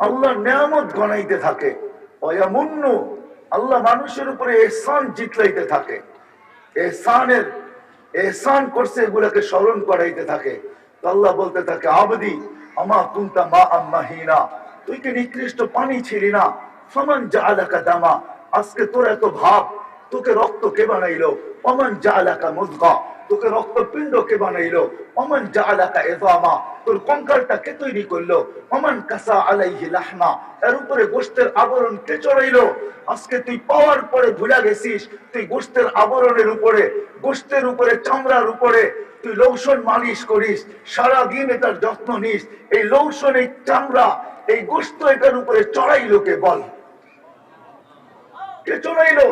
আল্লাহ নিয়ামত গণাইতে থাকে, আল্লাহ মানুষের উপরে ইহসান জিতলাইতে থাকে, এহসান করছে এগুলাকে স্মরণ করাইতে থাকে। আল্লাহ বলতে থাকে, আবদি আমা কুনতা মা আম্মাহিনা, তুই কি নিকৃষ্ট পানি ছিলি না? ফামান জাআলাকা দামা, আজকে তোর এত ভাব, তোকে রক্ত কে বানাইলো? ওমান জাআলাকা মুদগা, তোকে রক্তপিণ্ড কে বানাইলো? ওমান জাআলাকা ইযামা, তোর কঙ্কালটা কে তৈরি করলো? ওমান কাসা আলাইহি লাহমা, এর উপরে গোশতের আবরণ কে চড়াইলো? আজকে তুই পাওয়ার পরে ভুলা গেছিস, তুই গোশতের আবরণের উপরে, গোশতের উপরে, চামড়ার উপরে তুই লোশন মালিশ করিস, সারাদিন এটার যত্ন নিস। এই লোশন, এই চামড়া, এই গোশত এটার উপরে চড়াইলো কে? বল, কে চড়াইলো?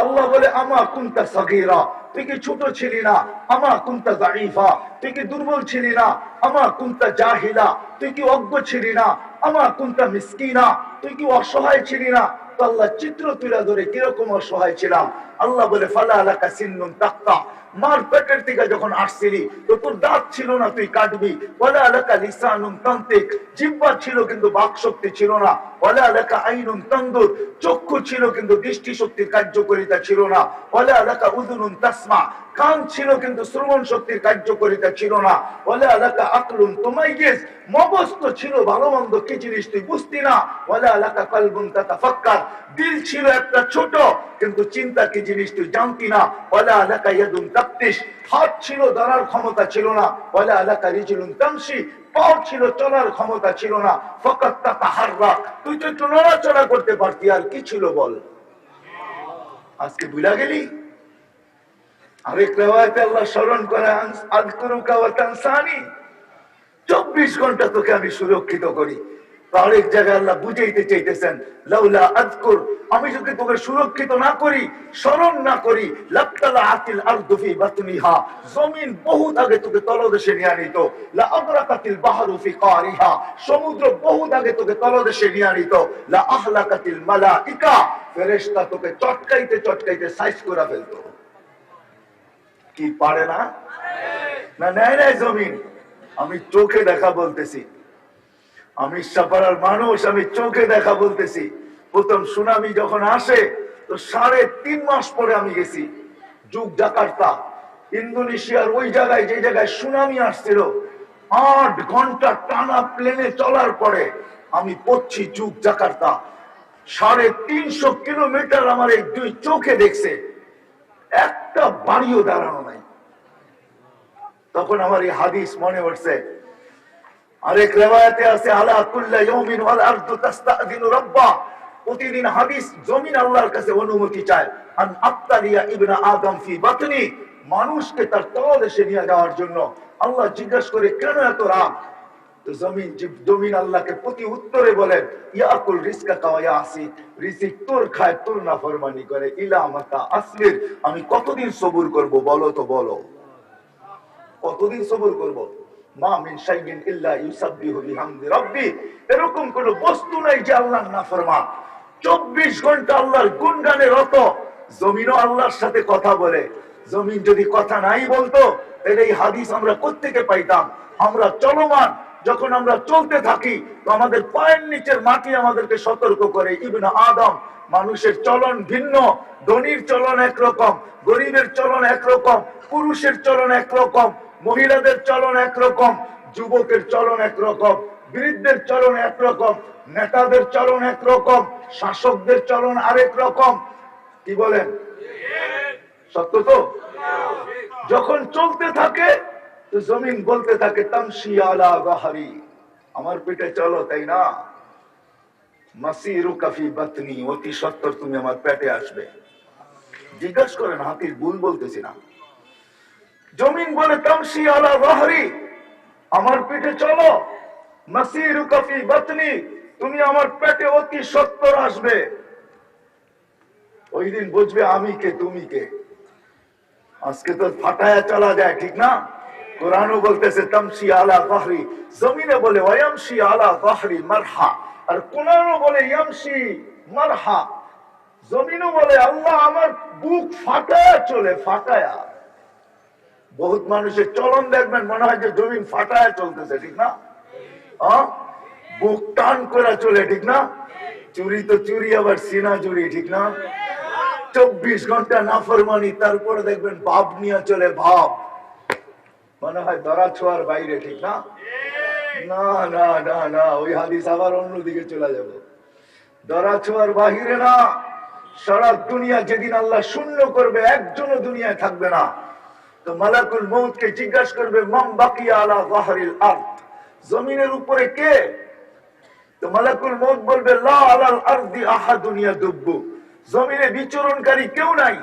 আল্লাহ বলে, আমা কুনতা সাগীরা, তুই কি ছোট ছিলি না? আমা কুনতা যায়ীফা, তুই কি দুর্বল ছিলি না? আমা কুনতা জাহিলা, তুই কি অজ্ঞ ছিলি না? আমা কুনতা মিসকিনা, তুই কি অসহায় ছিলি না? তো আল্লাহ চিত্র তুলে ধরে কিরকম অসহায় ছিলাম। আল্লাহ বলে, ফালা লাকা সিন্নুন তাক্তা, মার পেটের থেকে যখন আসছিলি তো তোর দাঁত ছিল না, তুই কাটবি। ওয়ালা লাকা লিসানুন তানতিক, জিহ্বা ছিল কিন্তু বাক শক্তি ছিল না। ওয়ালা লাকা আইনুন তানদুর, চক্ষু ছিল কিন্তু দৃষ্টি শক্তির কার্যকারিতা ছিল না। ওয়ালা লাকা উযুনুন তাসমা, কান ছিল কিন্তু শ্রবণ শক্তির কার্যকারিতা ছিল না। ওয়ালা লাকা আকলুন তুমাইয়িজ, মগজ তো ছিল, ভালো মন্দ কি জিনিস তুই বুঝতি না। ওয়ালা লাকা কলবুন তাতাফাক্কার, দিল ছিল একটা ছোট, কিন্তু চিন্তা কি জিনিস তুই জানতি না। ওয়ালা লাকা ইয়াদুন তাবতিশ, হাত ছিল, ধরার ক্ষমতা ছিল না। ওয়ালা লাকা রিজলুন তামশি, পাও ছিল, চলার ক্ষমতা ছিল না। ফাকাত তাতাহাররাক, তুই তো একটু নড়াচড়া করতে পারতি, আর কি ছিল বল? আজকে ভুলা গেলি? আরেক রিওয়ায়াতে আল্লাহ স্মরণ করে, আযকুরুকা ওয়া তানসানি, 24 ঘন্টা তোকে আমি সুরক্ষিত করি। আরেক জায়গায় আল্লাহ বুঝাইতে চাইতেছেন, লাউলা আযকুর, আমি যদি তোকে সুরক্ষিত না করি, স্মরণ না করি, লাক্তালা আতিল আরদু ফি বাতনিহা, জমিন বহুত আগে তোকে তলদেশে নিয়ে নিত। লা আদরাকাতিল বাহরু ফি কারিহা, সমুদ্র বহুত আগে তোকে তলদেশে নিয়ে নিত। লা আহলাকাতিল মালাইকা, ফেরেশতা তোকে চটকাইতে চটকাইতে সাইজ করে ফেলতো। কি পারে না? না নেয় নাই জমিন। আমি চোখে দেখা বলতেছি, আমি সাপাড়ার মানুষ, আমি চোখে দেখা বলতেছি। প্রথম সুনামি যখন আসে তো 3.5 মাস পরে আমি গেছি যুগ জাকার্তা, ইন্দোনেশিয়ার ওই জায়গায়, যে জায়গায় সুনামি আসছিল। 8 ঘন্টা টানা প্লেনে চলার পরে আমি পড়ছি যুগ জাকার্তা। 350 কিলোমিটার আমার এই দুই চোখে দেখছে, একটা বাড়িও দাঁড়ানো নাই। তখন আমার এই হাদিস মনে পড়ছে। আরেক রিওয়ায়াতে আছে, আলা কুল্লা ইয়াউমিন ওয়াল আরদু তাস্তাযিনু রাব্বা, প্রতিদিন হাদিস জমিন আল্লাহর কাছে অনুমতি চায়, আন আত্তালিয়া ইবনা আদম ফি বাতনি, মানুষকে তার তলদেশে নিয়ে যাওয়ার জন্য। আল্লাহ জিজ্ঞাসা করে, কেন এত রাগ? তো জমিন আল্লাহকে প্রতি উত্তরে বলেন, ইয়াকুল রিজকাকা ওয়া ইয়াসি, রিজিক তোর খায়, তোর নাফরমানি করে। ইলা মাতা আসবির, আমি কতদিন সবুর করব বলো তো, বলো কতদিন সবুর করব? মা মিন শাইইন ইল্লা ইউসাব্বিহু বিহামদি রাব্বি, এরকম কোন বস্তু নাই যে আল্লাহর নাফরমান। 24 ঘন্টা আল্লাহর গুণগানে রত। জমিনও আল্লাহর সাথে কথা বলে। জমিন যদি কথা নাই বলতো তাহলে এই হাদিস আমরা কোত্থেকে পাইতাম? আমরা চলমান, যখন আমরা চলতে থাকি তো আমাদের পায়ের নিচের মাটি আমাদেরকে সতর্ক করে। ইবনে আদম, মানুষের চলন ভিন্ন, ধনীর চলন একরকম, গরিবের চলন একরকম, পুরুষের চলন একরকম, মহিলাদের চলন একরকম, যুবকের চলন একরকম, বৃদ্ধের চলন একরকম, নেতাদের চলন একরকম, শাসকদের চলন আরেক রকম। কি বলেন? সত্য তো? যখন চলতে থাকে তো জমিন বলতে থাকে, তামশি আলা গাহরি, আমার পেটে চলো, তাই না? মাসিরুকা ফি বাতনি, অতি সত্বর তুমি আমার পেটে আসবে। জিজ্ঞাসা করেন, হাতির ভুল বলতেছি না। জমিন বলে, তামশি আলা গাহরি, আমার পেটে চলো। মাসিরুকা ফি বাতনি, তুমি আমার পেটে অতি সত্বর আসবে। ওই দিন বুঝবে আমি কে, তুমি কে। আজকে তো ফাটায়া চলা যায়, ঠিক না? কোরআনও বলতেছে তামশি আলা যাহরি, জমিনে বলে ওয়ায়ামশি আলা যাহরি মারহা, আর কোরআনও বলে ইয়ামশি মারহা। জমিনও বলে আল্লাহ আমার বুক ফাটায়া চলে, ফাটায়া। বহুত মানুষের চলন দেখবেন মনে হয় যে জমিন ফাটায়া চলতেছে, ঠিক না? বুক টান করে চলে, ঠিক না? চুরি তো চুরি, আবার সিনা চুরি, ঠিক না? 24 ঘন্টা নাফরমানি, তারপরে দেখবেন ভাব নিয়ে চলে, ভাব মনে হয় ধরা ছোঁয়ার বাইরে, ঠিক না? না না না না, ওই হাদিস আবার অন্যদিকে চলে যাব। ধরা ছোঁয়ার বাহিরে না, সারা দুনিয়া যেদিন আল্লাহ শূন্য করবে, একজনও দুনিয়ায় থাকবে না, তো মালাকুল মউতকে জিজ্ঞাসা করবে, মান বাকিয়া আলা যাহরিল আরদ, জমিনের উপরে কে? তো মালাকুল মউত বলবে, লা আলাল আরদি আহাদুন ইয়াদুব্বু, জমিনে বিচরণকারী কেউ নাই।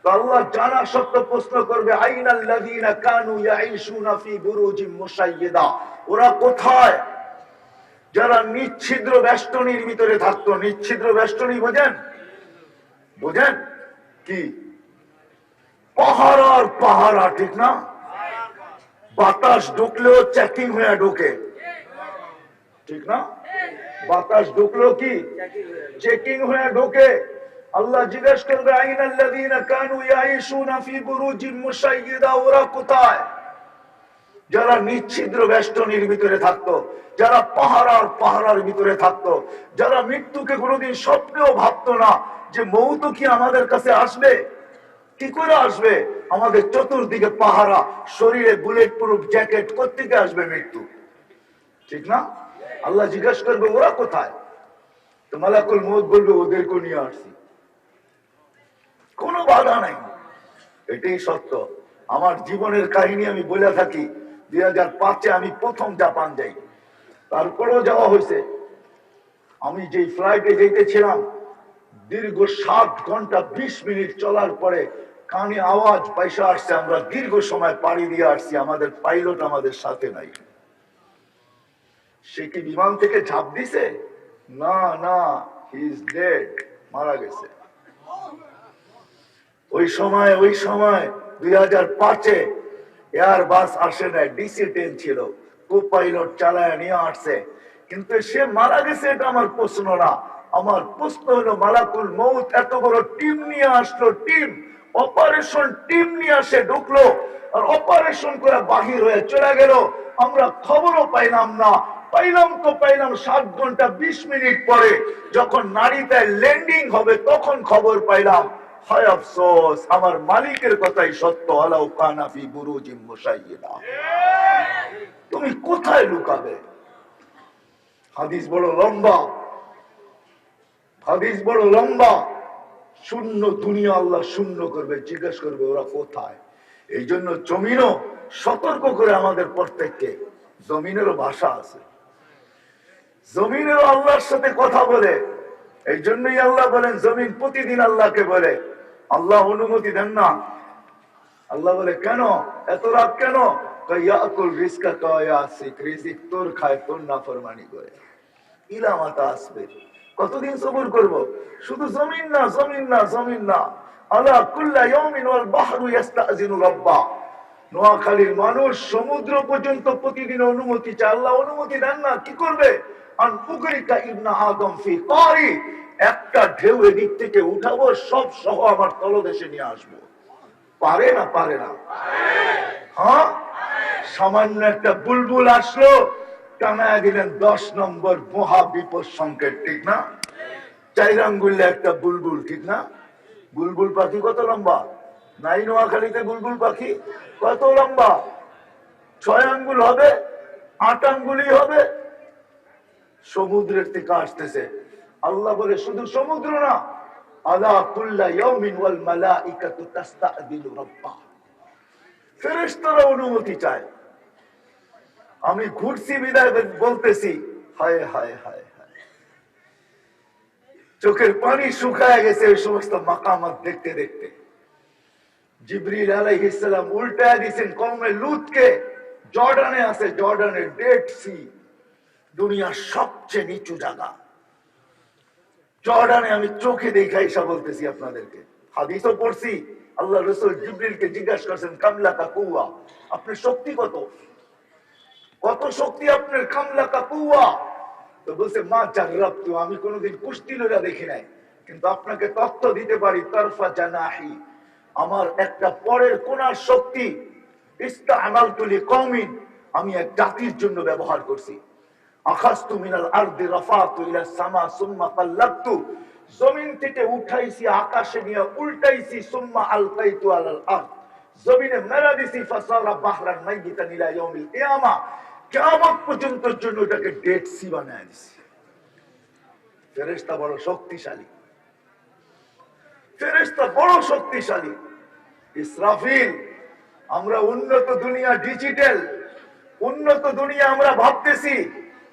তো আল্লাহ জানা সত্ত্বেও প্রশ্ন করবে, আইনাল লাযীনা কানু ইয়াঈশুনা ফি বুরুজিম মুশাইয়্যিদা, ওরা কোথায় যারা নিচ্ছিদ্র বেষ্টনীর ভিতরে থাকতো? নিচ্ছিদ্র বেষ্টনী বোঝেন? বোঝেন কি? পাহাড় পাহাড়া, ঠিক না? বাতাস ঢুকলেও চেকিং হয়ে ঢোকে, ঠিক না? বাতাস ঢুকলেও কি চেকিং হয়ে ঢোকে। আল্লাহ জিজ্ঞেস করবে, আইনাল্লাযীনা কানু ইয়াঈশুনা ফি বুরুজিম মুশাইয়্যিদা, ওরা কোথায় যারা নিচ্ছিদ্র বেষ্টনীর ভিতরে থাকতো, যারা পাহাড়ার ভিতরে থাকতো, যারা মৃত্যুকে কোনোদিন স্বপ্নেও ভাবতো না যে মৌত কি আমাদের কাছে আসবে। কি করে আসবে? আমাদের চতুর্দিকে পাহারা, শরীরে বুলেট প্রুফ জ্যাকেট, কোত্থেকে আসবে মৃত্যু, ঠিক না? আল্লাহ জিজ্ঞাসা করবে, ওরা কোথায়? তো মালাকুল মউত বলবে, ওদেরকে নিয়ে আসছি, কোনো বাধা নাই। এটাই সত্য। আমার জীবনের কাহিনী আমি বলে থাকি। 2005-এ আমি প্রথম জাপান যাই, তারপরেও যাওয়া হয়েছে। আমি যেই ফ্লাইটে যেতেছিলাম, দীর্ঘ 7 ঘন্টা 20 মিনিট চলার পরে কানে আওয়াজ পাইসা আসছে, আমরা দীর্ঘ সময় পাড়ি দিয়ে আসছি, আমাদের পাইলট আমাদের সাথে নাই। সে কি বিমান থেকে ঝাঁপ দিছে? না না, হি ইজ ডেড, মারা গেছে। ওই সময় 2005-এ এয়ারবাস আসে নাই, DC-10 ছিল, কো পাইলট চালায় নিয়ে আসছে, কিন্তু সে মারা গেছে এটা আমার প্রশ্ন না। আমার প্রশ্ন হলো, মালাকুল মউত এত বড় টিম নিয়ে আসলো, টিম অপারেশন টিম নিয়ে আসে, ঢুকলো আর অপারেশন করে বাহির হয়ে চলে গেল, আমরা খবরও পাইলাম না। পাইলাম 7 ঘন্টা 20 মিনিট পরে, যখন নারীতে ল্যান্ডিং হবে তখন খবর পাইলাম। হায় আফসোস, আমার মালিকের কথাই সত্য, আলাউ কানা ফি বুরুজিম মুশাইয়্যিদা। তুমি কোথায় লুকাবে? হাদিস বড় লম্বা, হাদিস বড় লম্বা। শূন্য দুনিয়া আল্লাহ শূন্য করবে, জিজ্ঞেস করবে ওরা কোথায়। এই জন্য জমিনও সতর্ক করে আমাদের প্রত্যেককে। জমিনেরও ভাষা আছে, জমিনেরও আল্লাহর সাথে কথা বলে। এই জন্যই আল্লাহ বলেন, জমিন প্রতিদিন আল্লাহকে বলে, আল্লাহ অনুমতি দেন না। আল্লাহ বলে, কেন এত রাগ কেন? ইয়াকুল রিজকা কায়াসিক, রিজিক তোর খায়, তোর নাফরমানি করে। ইলা মাতা আসবে, কতদিন সবর করব? শুধু জমিন না, জমিন না, জমিন না। আলা কুল্লা ইয়াউমিন ওয়াল বাহরু ইস্তাযিনু রাব্বা। নোয়াখালীর মানুষ সমুদ্র পর্যন্ত প্রতিদিন অনুমতি চায়, আল্লাহ অনুমতি দেন না। কি করবে? আন উগরিকা ইবনা আদম ফি কারি, একটা ঢেউ এদিক থেকে উঠাবো, সব সহ আমার তলদেশে নিয়ে আসবো। পারে না? পারে না? হ্যাঁ, সামান্য একটা বুলবুল আসলো, টানায় দিলেন 10 নম্বর মহা বিপদ সংকেত, ঠিক না? 4 আঙ্গুলে একটা বুলবুল, ঠিক না? বুলবুল পাখি কত লম্বা? নাই নোয়াখালীতে বুলবুল পাখি কত লম্বা? 6 আঙ্গুল হবে, 8 আঙ্গুলই হবে। সমুদ্রের থেকে আসতেছে। আল্লাহ বলে, শুধু সমুদ্র না, আলা কুল্লা ইয়াউমিন ওয়াল মালাইকাতু তাস্তাযিনু রাব্বা, ফেরেশতারা অনুমতি চায়। আমি ঘুরছি বিদায় বলতেছি, হায় হায় হায় হায়, চোখের পানি শুকায় গেছে ওই সমস্ত মাকামাত দেখতে দেখতে। জিবরিল আলাইহিস সালাম উল্টায় দিয়েছেন কওমে লূতকে। জর্ডানে আছে, জর্ডানের ডেড সি, দুনিয়ার সবচেয়ে নিচু জায়গা। জর্ডানে আমি চোখে দেখা এসা বলতেছি আপনাদেরকে, হাদিসও পড়ছি। আল্লাহ রাসূল জিবরিলকে জিজ্ঞাসা করছেন, কামলাকা কুওয়া, আপনার শক্তি কত? কত শক্তি আপনার? কামলাকা কুওয়া। তো বলছে, মা জাররাবতু, আমি কোনোদিন কুস্তি লড়া দেখি নাই, কিন্তু আপনাকে তথ্য দিতে পারি, তারফা জানাহি, আমার একটা পরের কোনার শক্তি, ইস্তামালতু লিকওমিন, আমি এক জাতির জন্য ব্যবহার করছি। আখাযতু মিনাল আরদি রাফাতু ইলা সামা সুম্মা কাল্লাবতু, জমিন থেকে উঠাইছি আকাশে নিয়ে উল্টাইছি, সুম্মা আলকাইতু আলাল আরদ, জমিনে মেরা দিছি, ফাসারা বাহরান মাইয়িতান ইলা ইয়াউমিল কিয়ামা, কিয়ামত পর্যন্তর জন্য এটাকে ডেড সি বানায় দিছি। ফেরেশতা বড় শক্তিশালী, ফেরেশতা বড় শক্তিশালী। ইসরাফিল, আমরা উন্নত দুনিয়া, ডিজিটাল উন্নত দুনিয়া আমরা ভাবতেছি,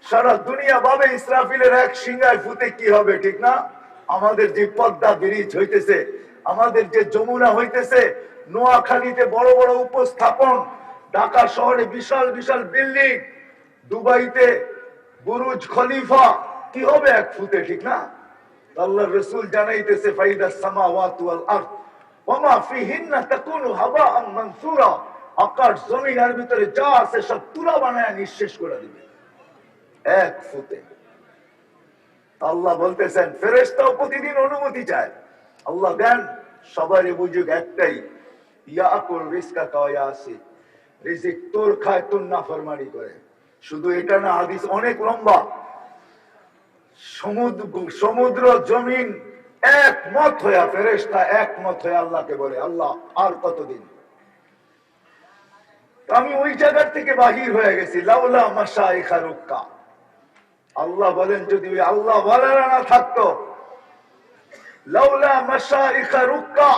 সারা দুনিয়া ভাবে ইসরাফিলের এক সিংহায় ফুতে কি হবে, ঠিক না? আমাদের যে পদ্মা ব্রিজ হইতেছে, আমাদের যে যমুনা হইতেছে, নোয়াখালীতে বড় বড় উপস্থাপন, ঢাকা শহরে বিশাল বিশাল বিল্ডিং, দুবাইতে বুরুজ খলিফা, কি হবে এক ফুতে, ঠিক না? আল্লাহর রাসূল জানাইতেছে ফাইদাস সামাওয়াতু ওয়াল আরদ ওয়ামা ফিহিন্না তাকুনু হাবাআন মানসুরা, আকাশ জমিনের ভিতরে যা আছে সব তুলা বানায় নিঃশেষ করে দিবে এক ফুতে। আল্লাহ বলতেছেন ফেরেশতাও প্রতিদিন অনুমতি চায়, আল্লাহ দেন সবারই বুঝুক একটাই, ইয়াকুল রিজকাকা ওয়া ইয়াসি, রিজিক তোর খায় তোর নাফরমানি করে। শুধু এটা না, হাদিস অনেক লম্বা। সমুদ্র জমিন একমত হইয়া, ফেরেশতা একমত হয়ে আল্লাহকে বলে, আল্লাহ আর কতদিন? আমি ওই জায়গার থেকে বাহির হয়ে গেছি, লাউলা মাশাইখা রুক্কা। আল্লাহ বলেন যদি ওই আল্লাহ ওয়ালারা না থাকতো, লাউলা মাশাইখা রুক্কা,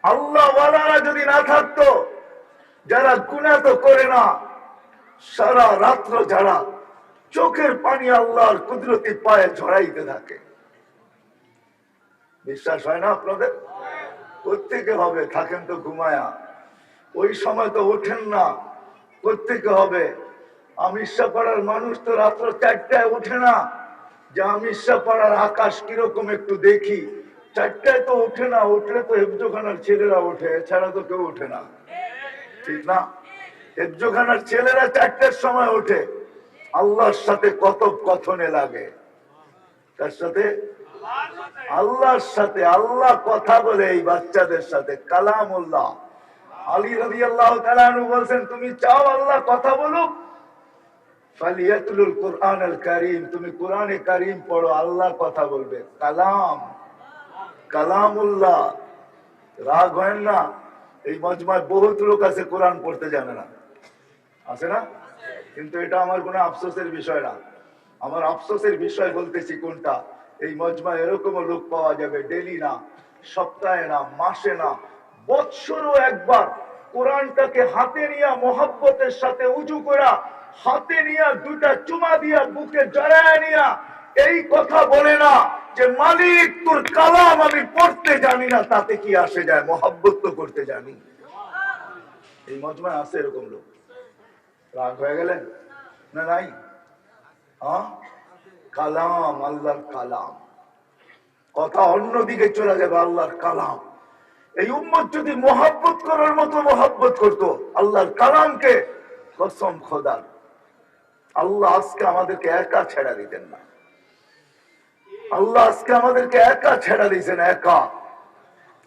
আল্লাহ ওয়ালারা যদি না থাকতো, যারা গুনাহ তো করে না, সারা রাত্র যারা চোখের পানি আল্লাহর কুদরতি পায়ে ঝরাইতে থাকে। বিশ্বাস হয় না আপনাদের? প্রত্যেকে হবে, থাকেন তো ঘুমায়া, ওই সময় তো ওঠেন না, প্রত্যেকে হবে। আমিষা পাড়ার মানুষ তো রাত্র 4টায় ওঠে না, যে আমিষা পাড়ার আকাশ কিরকম একটু দেখি, 4টায় তো ওঠে না, উঠলে তো হেফজোখানার ছেলেরা ওঠে, এছাড়া তো কেউ ওঠে না, ঠিক না? হেফজোখানার ছেলেরা 4টার সময় ওঠে, আল্লাহর সাথে কত কথনে লাগে। তার সাথে আল্লাহর সাথে, আল্লাহ কথা বলে এই বাচ্চাদের সাথে, কালামুল্লাহ। আলী রাদিয়াল্লাহু তাআলা আনহু বলেন, তুমি চাও আল্লাহ কথা বলুক, ফালিয়াতুল কুরআনুল কারীম, তুমি কোরআনে কারীম পড়ো, আল্লাহ কথা বলবে। কালাম, কালামুল্লাহ। রাগ হয় না? এই মজমায় বহুত লোক আছে কোরআন পড়তে জানে না, আছে না? কিন্তু এটা আমার কোনো আফসোসের বিষয় না। আমার আফসোসের বিষয় বলতেছি কোনটা, এই মজমা এরকম লোক পাওয়া যাবে ডেলি না, সপ্তাহে না, মাসে না, বৎসরও একবার কোরআনটাকে হাতে নিয়ে মোহাব্বতের সাথে উজু করা, হাতে নিয়ে দুটা চুমা দিয়া বুকে জড়ায় নিয়া এই কথা বলে না যে মালিক তোর কালাম আমি পড়তে জানি না, তাতে কি আসে যায়, মোহাব্বত তো করতে জানি। এই মজমায় আছে এরকম লোক। রাগ হয়ে গেলেন না? নাই? হ্যাঁ, কালাম, আল্লাহর কালাম। কথা অন্যদিকে চলে যাবে, আল্লাহর কালাম। এই উম্মত যদি মোহাব্বত করার মতো মোহাব্বত করতো আল্লাহর কালামকে, কসম খোদার, আল্লাহ আজকে আমাদেরকে একা ছেড়া দিতেন না। আল্লাহ আজকে আমাদেরকে একা ছেড়া দিয়েছেন, একা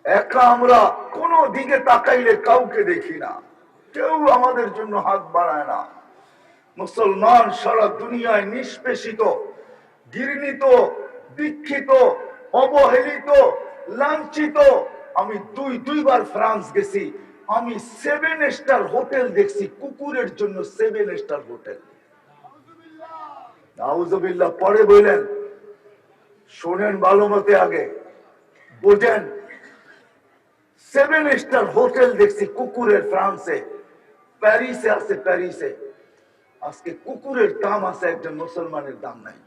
একা। আমরা কোন দিকে তাকাইলে কাউকে দেখি না, কেউ আমাদের জন্য হাত বাড়ায় না। মুসলমান সারা দুনিয়ায় নিষ্পেষিত, ঘৃণিত, দীক্ষিত, অবহেলিত, লাঞ্ছিত। আমি দুইবার ফ্রান্স গেছি, আমি 7 স্টার হোটেল দেখছি, কুকুরের জন্য 7 স্টার হোটেল। নাউজুবিল্লাহ। পরে বললেন, শোনেন ভালো মতে, আগে বোঝেন। 7 স্টার হোটেল দেখছি কুকুরের, ফ্রান্সে, প্যারিসে আছে, প্যারিসে। আজকে কুকুরের দাম আছে, একজন মুসলমানের দাম নাই।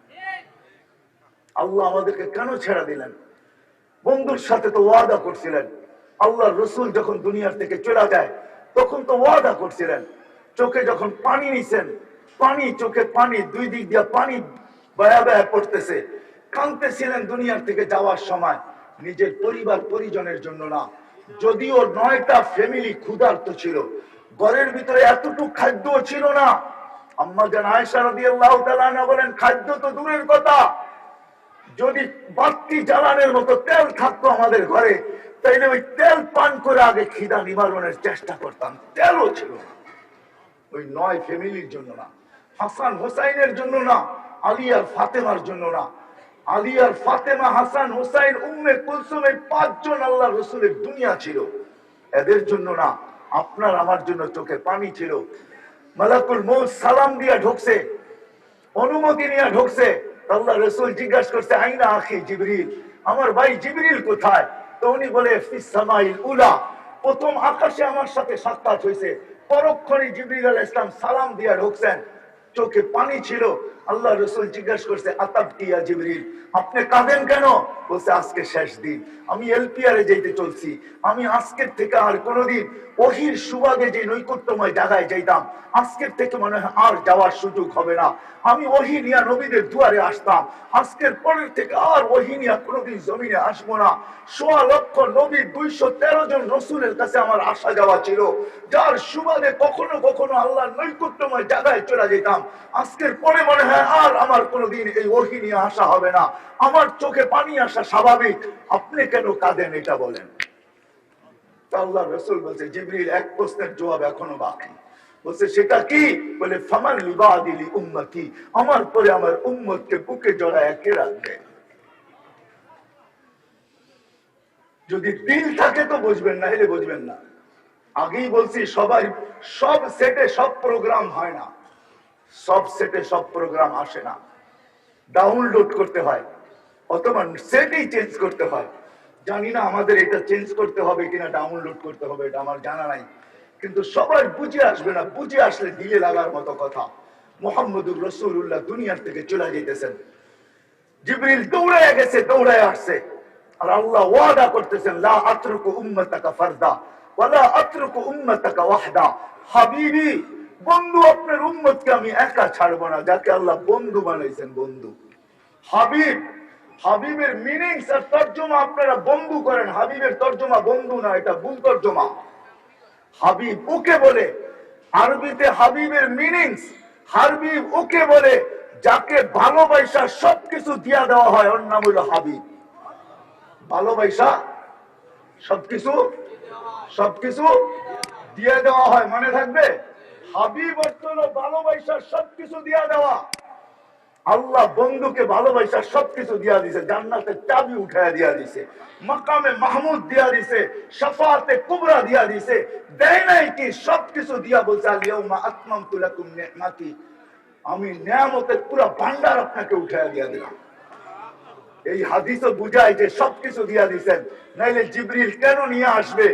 আল্লাহ আমাদেরকে কেন ছেড়া দিলেন? বন্ধুর সাথে তো ওয়াদা করছিলেন। আল্লাহ রসুল যখন দুনিয়ার থেকে চলে যায় তখন তো ওয়াদা করছিলেন। চোখে যখন পানি নিছেন, পানি, চোখে পানি, দুই দিক দিয়ে পানি বয়া বয়া পড়তেছে, কাঁদতেছিলেন দুনিয়ার থেকে যাওয়ার সময়, নিজের পরিবার পরিজনের জন্য না। যদিও 9টা ফ্যামিলি ক্ষুধার্ত ছিল, ঘরের ভিতরে এতটুকু খাদ্য ছিল না। আম্মা জান আয়েশা রাদিয়াল্লাহু তাআলা আনহা বলেন, খাদ্য তো দূরের কথা, যদি বাতি জ্বালানোর মতো তেল থাকতো আমাদের ঘরে, তাইলে ওই তেল পান করে আগে খিদা নিবারণের চেষ্টা করতাম। তেলও ছিল না, ওই 9 ফ্যামিলির জন্য না। হাসান হোসাইনের জন্য না, আলী আর ফাতেমার জন্য না। আলী আর ফাতেমা, হাসান হোসাইন, উম্মে কুলসুম, এই 5 জন আল্লাহ রসুলের দুনিয়া ছিল, এদের জন্য না। আপনার আমার জন্য চোখে পানি ছিল। মালাকুল মউত সালাম দিয়া ঢুকছে, অনুমতি নিয়ে ঢুকছে। আল্লাহ রসুল জিজ্ঞাসা করছে, আইনা আখি জিবরিল, আমার ভাই জিবরিল কোথায়? তো উনি বলে, ফিস সামাইল উলা, প্রথম আকাশে আমার সাথে সাক্ষাৎ হয়েছে। পরক্ষণে জিবরিল আলাইহিস সালাম সালাম দিয়া ঢুকছেন, চোখে পানি ছিল। আল্লাহ রসুল জিজ্ঞাসা করছে, আতাবকি ইয়া জিবরিল, আপনি কাঁদেন কেন? বলছে, আজকে শেষ দিন, আমি এলপিআরে যাইতে চলছি। আমি আজকের থেকে আর কোনোদিন ওহির সুবাদে যে নৈকট্যময় জায়গায় যাইতাম, আজকের থেকে মনে হয় আর যাওয়ার সুযোগ হবে না। আমি ওহি নিয়া নবীদের দুয়ারে আসতাম, আজকের পরের থেকে আর ওহি নিয়া কোনোদিন জমিনে আসবো না। 1.25 লক্ষ নবী, 213 জন রসুলের কাছে আমার আসা যাওয়া ছিল, যার সুবাদে কখনো কখনো আল্লাহর নৈকট্যময় জায়গায় চলে যেতাম। আজকের পরে মনে হয় আর আমার কোনোদিন এই ওহি নিয়ে আসা হবে না। আমার চোখে পানি আসা স্বাভাবিক, আপনি কেন কাঁদেন এটা বলেন? আল্লাহ রসুল বলছে, জিবরিল, এক প্রশ্নের জবাব এখনো বাকি। বলছে, সেটা কি? বলে, ফামান লিবাদিলি উম্মতি, আমার পরে আমার উম্মতকে বুকে জড়ায় কে রাখবে? যদি দিল থাকে তো বুঝবেন, না হলে বুঝবেন না। আগেই বলছি, সবাই সব সেটে সব প্রোগ্রাম হয় না, সব সেটে সব প্রোগ্রাম আসে না। ডাউনলোড করতে হয়, অথবা সেটই চেঞ্জ করতে হয়। জানি না আমাদের এটা চেঞ্জ করতে হবে কিনা, ডাউনলোড করতে হবে, এটা আমার জানা নাই। কিন্তু সবাই বুঝে আসবে না, বুঝে আসলে দিলে লাগার মতো কথা। মুহাম্মদুর রাসূলুল্লাহ দুনিয়ার থেকে চলে যেতেছেন, জিবরিল দৌড়ায় গেছে, দৌড়ায় আসছে, আর আল্লাহ ওয়াদা করতেছেন, লা আতরুকু উম্মাতাকা ফারদা ওয়ালা আতরুকু উম্মাতাকা ওয়াহদা। হাবিবি, বন্ধু, আপনার উম্মতকে আমি একা ছাড়বো না। যাকে আল্লাহ বন্ধু বানাইছেন, বন্ধু, হাবিব। হাবিবের মিনিংস আর তর্জমা আপনারা বন্ধু করেন, হাবিবের তর্জমা বন্ধু না, এটা ভুল তর্জমা। হাবিব ওকে বলে, আরবিতে হাবিবের মিনিংস, হাবিব ওকে বলে যাকে ভালোবাসা সবকিছু দিয়া দেওয়া হয়, ওর নাম হইল হাবিব। ভালোবাসা সবকিছু সবকিছু দিয়ে দেওয়া হয়, মনে থাকবে। হাবিব অর্থ হলো ভালোবাসা সবকিছু দিয়া দেওয়া। আল্লাহ বন্ধুকে ভালোবাসা সবকিছু দিয়া দিছে, জান্নাতের চাবি উঠায় দিয়া দিছে, মাকামে মাহমুদ দিয়া দিছে, শাফাআতে কুবরা দিয়া দিছে, দেয় নাই কি? সবকিছু দিয়া বলছে, আল ইয়াউমা আকমালতু লাকুম নি'মাতি, আমি নিয়ামতের পুরো ভান্ডার আপনাকে উঠায় দিয়া দিলাম। এই হাদিসও বুঝায় যে সবকিছু দিয়া দিছেন, নাইলে জিবরিল কেন নিয়ে আসবে?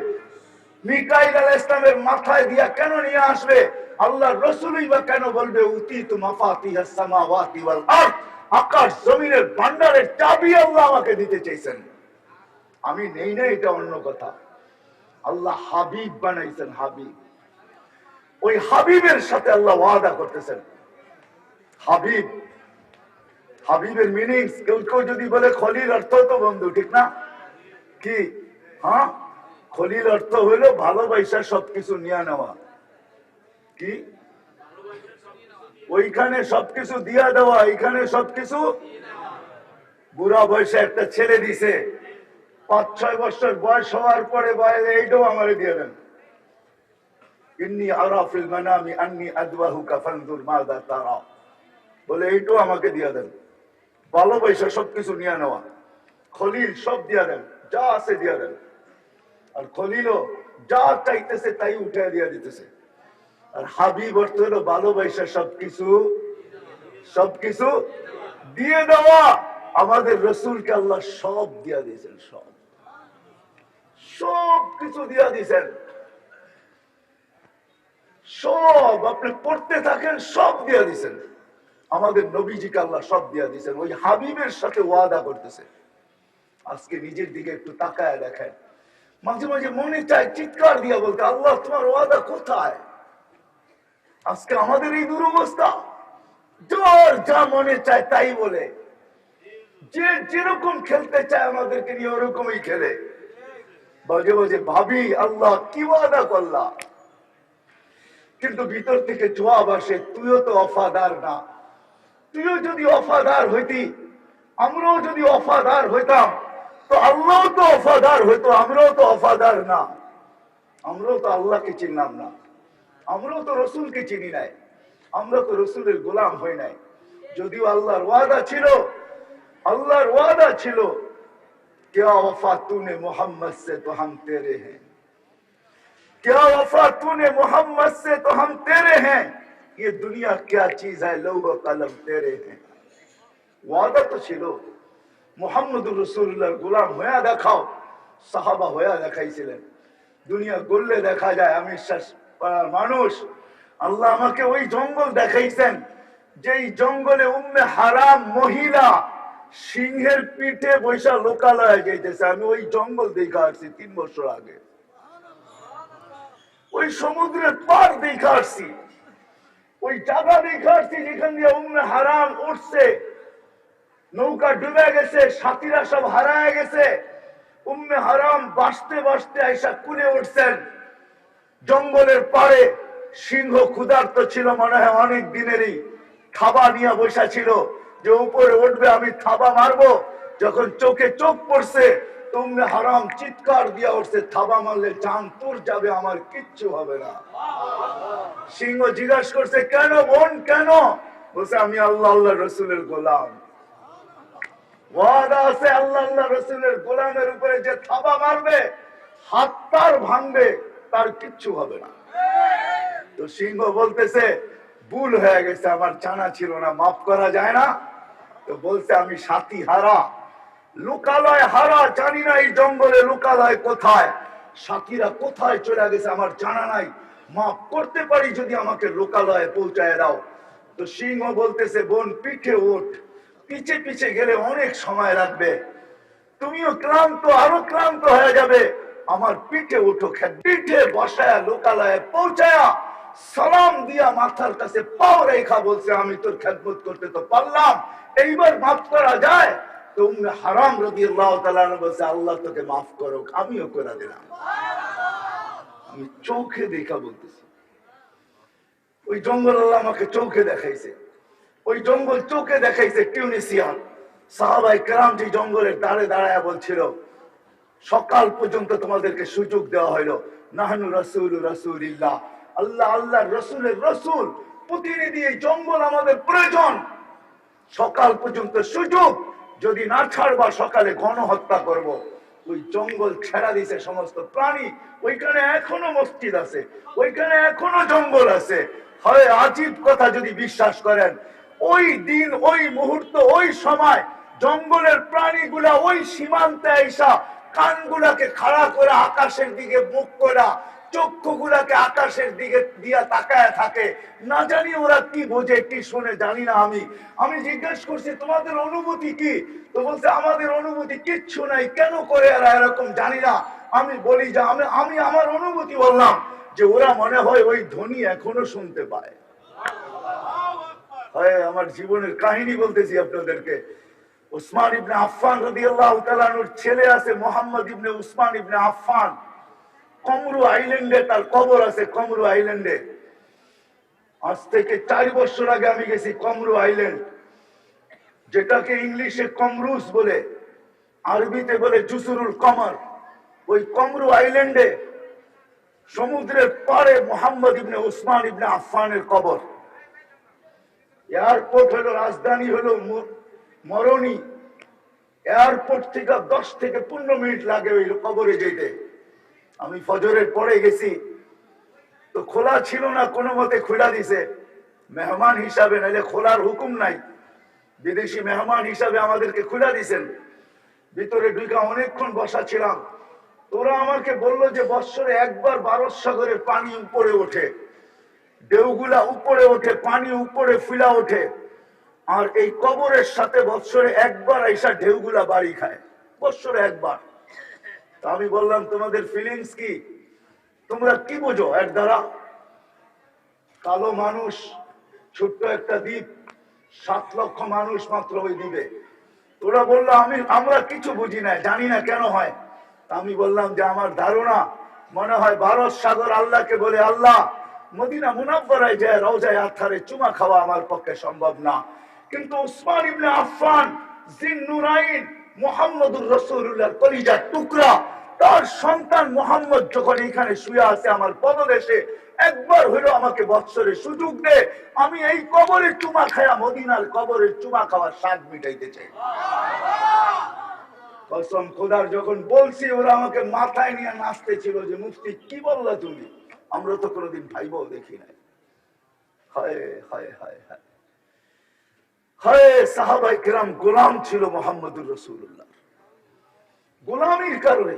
মিকাইল আলাইহিস সালামের মাথায় দিয়া কেন নিয়ে আসবে? আল্লাহ রসুলই বা কেন বলবে, উতিতু মাফাতিহাস সামাওয়াতি ওয়াল আরদ, আকাশ জমিনের ভান্ডারের চাবি আল্লাহ আমাকে দিতে চাইছেন, আমি নেই না, এটা অন্য কথা। আল্লাহ হাবিব বানাইছেন, হাবিব। ওই হাবিবের সাথে আল্লাহ ওয়াদা করতেছেন। হাবিব, হাবিবের মিনিংস, কেউ কেউ যদি বলে খলিল অর্থ তো বন্ধু, ঠিক না? কি? হ্যাঁ, খলিল অর্থ হইল ভালোবাসা সবকিছু নিয়ে নেওয়া। কি? ওইখানে সবকিছু দিয়া দেওয়া, এখানে সবকিছু। বুড়া বয়সে একটা ছেলে দিছে, 5-6 বছর বয়স হওয়ার পরে বলে, এইটাও আমারে দিয়ে দেন। ইন্নী আরা ফিল মানামি আন্নী আদবাহুকা ফানজুর মাযা তারা, বলে এইটাও আমাকে দিয়ে দেন। ভালোবাসা সবকিছু নিয়ে নেওয়া। খলিল সব দিয়া দেন, যা আছে দিয়া দেন। আর খলিলও যা চাইতেছে তাই উঠে দিয়া দিতেছে। আর হাবিব অর্থ হলো ভালোবাসা সবকিছু সবকিছু দিয়ে দেওয়া। আমাদের রসুলকে আল্লাহ সব দিয়া দিয়েছেন, সব সব কিছু দিয়া দিয়েছেন, সব আপনি পড়তে থাকেন, সব দিয়া দিয়েছেন। আমাদের নবীজিকে আল্লাহ সব দিয়া দিয়েছেন, ওই হাবিবের সাথে ওয়াদা করতেছে। আজকে নিজের দিকে একটু তাকায় দেখেন, মাঝে মাঝে মনে চায় চিৎকার দিয়া বলতে, আল্লাহ তোমার ওয়াদা কোথায়? আজকে আমাদের এই দুরবস্থা, যার যা মনে চায় তাই বলে, যে যেরকম খেলতে চায় আমাদেরকে নিয়ে ওরকমই খেলে। বাজে বাজে ভাবি, আল্লাহ কি ওয়াদা করলা, কিন্তু ভিতর থেকে জবাব আসে, তুইও তো ওয়াফাদার না। তুইও যদি ওয়াফাদার হইতি, আমরাও যদি ওয়াফাদার হইতাম, তো আল্লাহ তো ওয়াফাদার হইতো, আমরাও তো ওয়াফাদার না। আমরাও তো আল্লাহকে চিনলাম না, আমরাও তো রসুলকে চিনি নাই। আমরা তো রসুলের গোলাম হই নাই, যদিও আল্লাহর ওয়াদা ছিল, আল্লাহর ওয়াদা ছিল क्या वफा तूने मोहम्मद से तो हम तेरे हैं, क्या वफा तूने मोहम्मद से तो हम तेरे हैं, ये दुनिया क्या चीज है लौह कलम तेरे हैं। ওয়াদা তো ছিল মুহাম্মদুর রাসূলুল্লাহর গোলাম হয়ে দেখাও, সাহাবা হয়ে দেখাইছিলেন। দুনিয়া গড়লে দেখা যায় আমি মানুষ, আল্লাহ আমাকে ওই জঙ্গল দেখাইছেন যেই জঙ্গলে উম্মে হারাম মহিলা সিংহের পিঠে বৈশা লোকালয়ে যাইতেছে। আমি ওই জঙ্গল দেখা আসছি 3 বছর আগে, ওই সমুদ্রের পার দেখা আসছি, ওই জায়গা দেখা আসছি যেখান দিয়ে উম্মে হারাম উঠছে, নৌকা ডুবে গেছে, সাথীরা সব হারায় গেছে, উম্মে হারাম বাঁচতে বাঁচতে আইসা কুলে উঠছেন জঙ্গলের পাড়ে। সিংহ ক্ষুধার্ত ছিল মনে হয় অনেক দিনেরই, থাবা নিয়ে বসা ছিল যে উপরে উঠবে আমি থাবা মারবো। যখন চোখে চোখ পড়ছে তো উম্মে হারাম চিৎকার দিয়া উঠছে, থাবা মারলে জান তোর যাবে, আমার কিচ্ছু হবে না। সিংহ জিজ্ঞাসা করছে কেন বোন কেন? বলছে আমি আল্লাহ আল্লাহ রসুলের গোলাম, ওয়াদা আছে আল্লাহ আল্লাহ রসুলের গোলামের উপরে যে থাবা মারবে হাত তার ভাঙবে, তার কিচ্ছু হবে না। তো সিংহ বলতেছে ভুল হয়ে গেছে, আমার জানা ছিল না, মাফ করা যায় না? তো বলছে আমি সাথী হারা, লোকালয় হারা, জানি না এই জঙ্গলে লোকালয় কোথায়, সাথীরা কোথায় চলে গেছে আমার জানা নাই, মাফ করতে পারি যদি আমাকে লোকালয়ে পৌঁছায় দাও। তো সিংহ বলতেছে বোন পিঠে ওঠ, পিছে পিছে গেলে অনেক সময় লাগবে, তুমিও ক্লান্ত আরো ক্লান্ত হয়ে যাবে, আমার পিঠে উঠো। পিঠে বসায়া লোকালয়ে পৌঁছায়া সালাম দিয়া মাথার কাছে পাও রেখা বলছে আমি তোর খেদমত করতে তো পারলাম, এইবার মাফ করা যায়? তো উম্মে হারাম রাদিয়াল্লাহু তাআলা বলছে আল্লাহ তোকে মাফ করুক, আমিও করে দিলাম। আমি চোখে দেখা বলতেছি, ওই জঙ্গল আল্লাহ আমাকে চোখে দেখাইছে, ওই জঙ্গল চোখে দেখাইছে টিউনিসিয়ান। সাহাবায়ে কেরাম যে জঙ্গলের দাঁড়ে দাঁড়ায় বলছিল সকাল পর্যন্ত তোমাদেরকে সুযোগ দেওয়া হলো, নাহনু রাসূলু রাসূলিল্লাহ, আল্লাহ আল্লাহ রসুলের রসুল প্রতিনিধি, এই জঙ্গল আমাদের প্রয়োজন, সকাল পর্যন্ত সুযোগ, যদি না ছাড়বা সকালে গণহত্যা করব। ওই জঙ্গল ছেড়া দিছে সমস্ত প্রাণী, ওইখানে এখনো মসজিদ আছে, ওইখানে এখনো জঙ্গল আছে। হয় আজীব কথা যদি বিশ্বাস করেন, ওই দিন ওই মুহূর্ত ওই সময় জঙ্গলের প্রাণীগুলা ওই সীমান্তে আইসা কানগুলাকে খাড়া করে আকাশের দিকে মুখ করা, চক্ষুগুলাকে আকাশের দিকে দিয়া তাকায় থাকে, না জানি ওরা কি বোঝে কি শুনে জানি না। আমি জিজ্ঞেস করছি তোমাদের অনুভূতি কি? তো বলছে আমাদের অনুভূতি কিচ্ছু নাই, কেন করে এরা এরকম জানি না। আমি বলি যে আমি আমার অনুভূতি বললাম যে ওরা মনে হয় ওই ধ্বনি এখনো শুনতে পায়। হয় আমার জীবনের কাহিনী বলতেছি আপনাদেরকে। উসমান ইবনে আফফান রাদিয়াল্লাহু তাআলা আনহুর ছেলে আছে মোহাম্মদ ইবনে উসমান ইবনে আফফান, কমরু আইল্যান্ডে তার কবর আছে, কমরু আইল্যান্ডে। আজ থেকে 4 বছর আগে আমি গেছি কমরু আইল্যান্ড, যেটাকে ইংলিশে কমরুস বলে, আরবিতে বলে জুসুরুল কমর। ওই কমরু আইল্যান্ডে সমুদ্রের পাড়ে মোহাম্মদ ইবনে উসমান ইবনে আফফানের কবর। এয়ারপোর্ট হলো, রাজধানী হলো মরণী, এয়ারপোর্ট থেকে 10 থেকে 15 মিনিট লাগে ওই কবরে যেতে। আমি ফজরের পরে গেছি, তো খোলা ছিল না, কোনো মতে খোলা দিছে মেহমান হিসাবে, নাহলে খোলার হুকুম নাই, বিদেশি মেহমান হিসাবে আমাদেরকে খোলা দিছেন। ভিতরে ঢুকে অনেকক্ষণ বসা ছিলাম। তোরা আমাকে বললো যে বৎসরে একবার ভারত সাগরের পানি উপরে ওঠে, ঢেউগুলা উপরে ওঠে, পানি উপরে ফুলা ওঠে, আর এই কবরের সাথে বৎসরে একবার আইসা ঢেউগুলা বাড়ি খায়, বৎসরে একবার। আমি বললাম তোমাদের ফিলিংস কি, তোমরা কি বোঝো এর দ্বারা? কালো মানুষ, ছোট্ট একটা দ্বীপ, 7 লক্ষ মানুষ মাত্র ওই দ্বীপে। তোরা বললো আমরা কিছু বুঝি না, জানি না কেন হয়। আমি বললাম যে আমার ধারণা মনে হয় ভারত সাগর আল্লাহকে বলে আল্লাহ মদিনা মুনাফফারায় যায় রওজায়ে আতহারে চুমা খাওয়া আমার পক্ষে সম্ভব না, কিন্তু উসমান ইবনে আফফান জিন্নুরাইন মুহাম্মদুর রাসূলুল্লাহর কলিজার টুকরা, তার সন্তান মোহাম্মদ যখন এখানে শুয়ে আছে আমার পদদেশে, একবার হলো আমাকে বৎসরে সুযোগ দে, আমি এই কবরে চুমা খায়া মদিনার কবরে চুমা খাওয়ার স্বাদ মিটাইতে চাই। কসম খোদার, যখন বলছি ওরা আমাকে মাথায় নিয়ে নাচতেছিল যে মুফতি কি বললা তুমি, আমরা তো কোনোদিন ভাইবাও দেখি নাই। হায় হায় হায় হায় হায়, সাহাবায়ে কেরাম গোলাম ছিল মুহাম্মদুর রাসূলুল্লাহ, গোলামির কারণে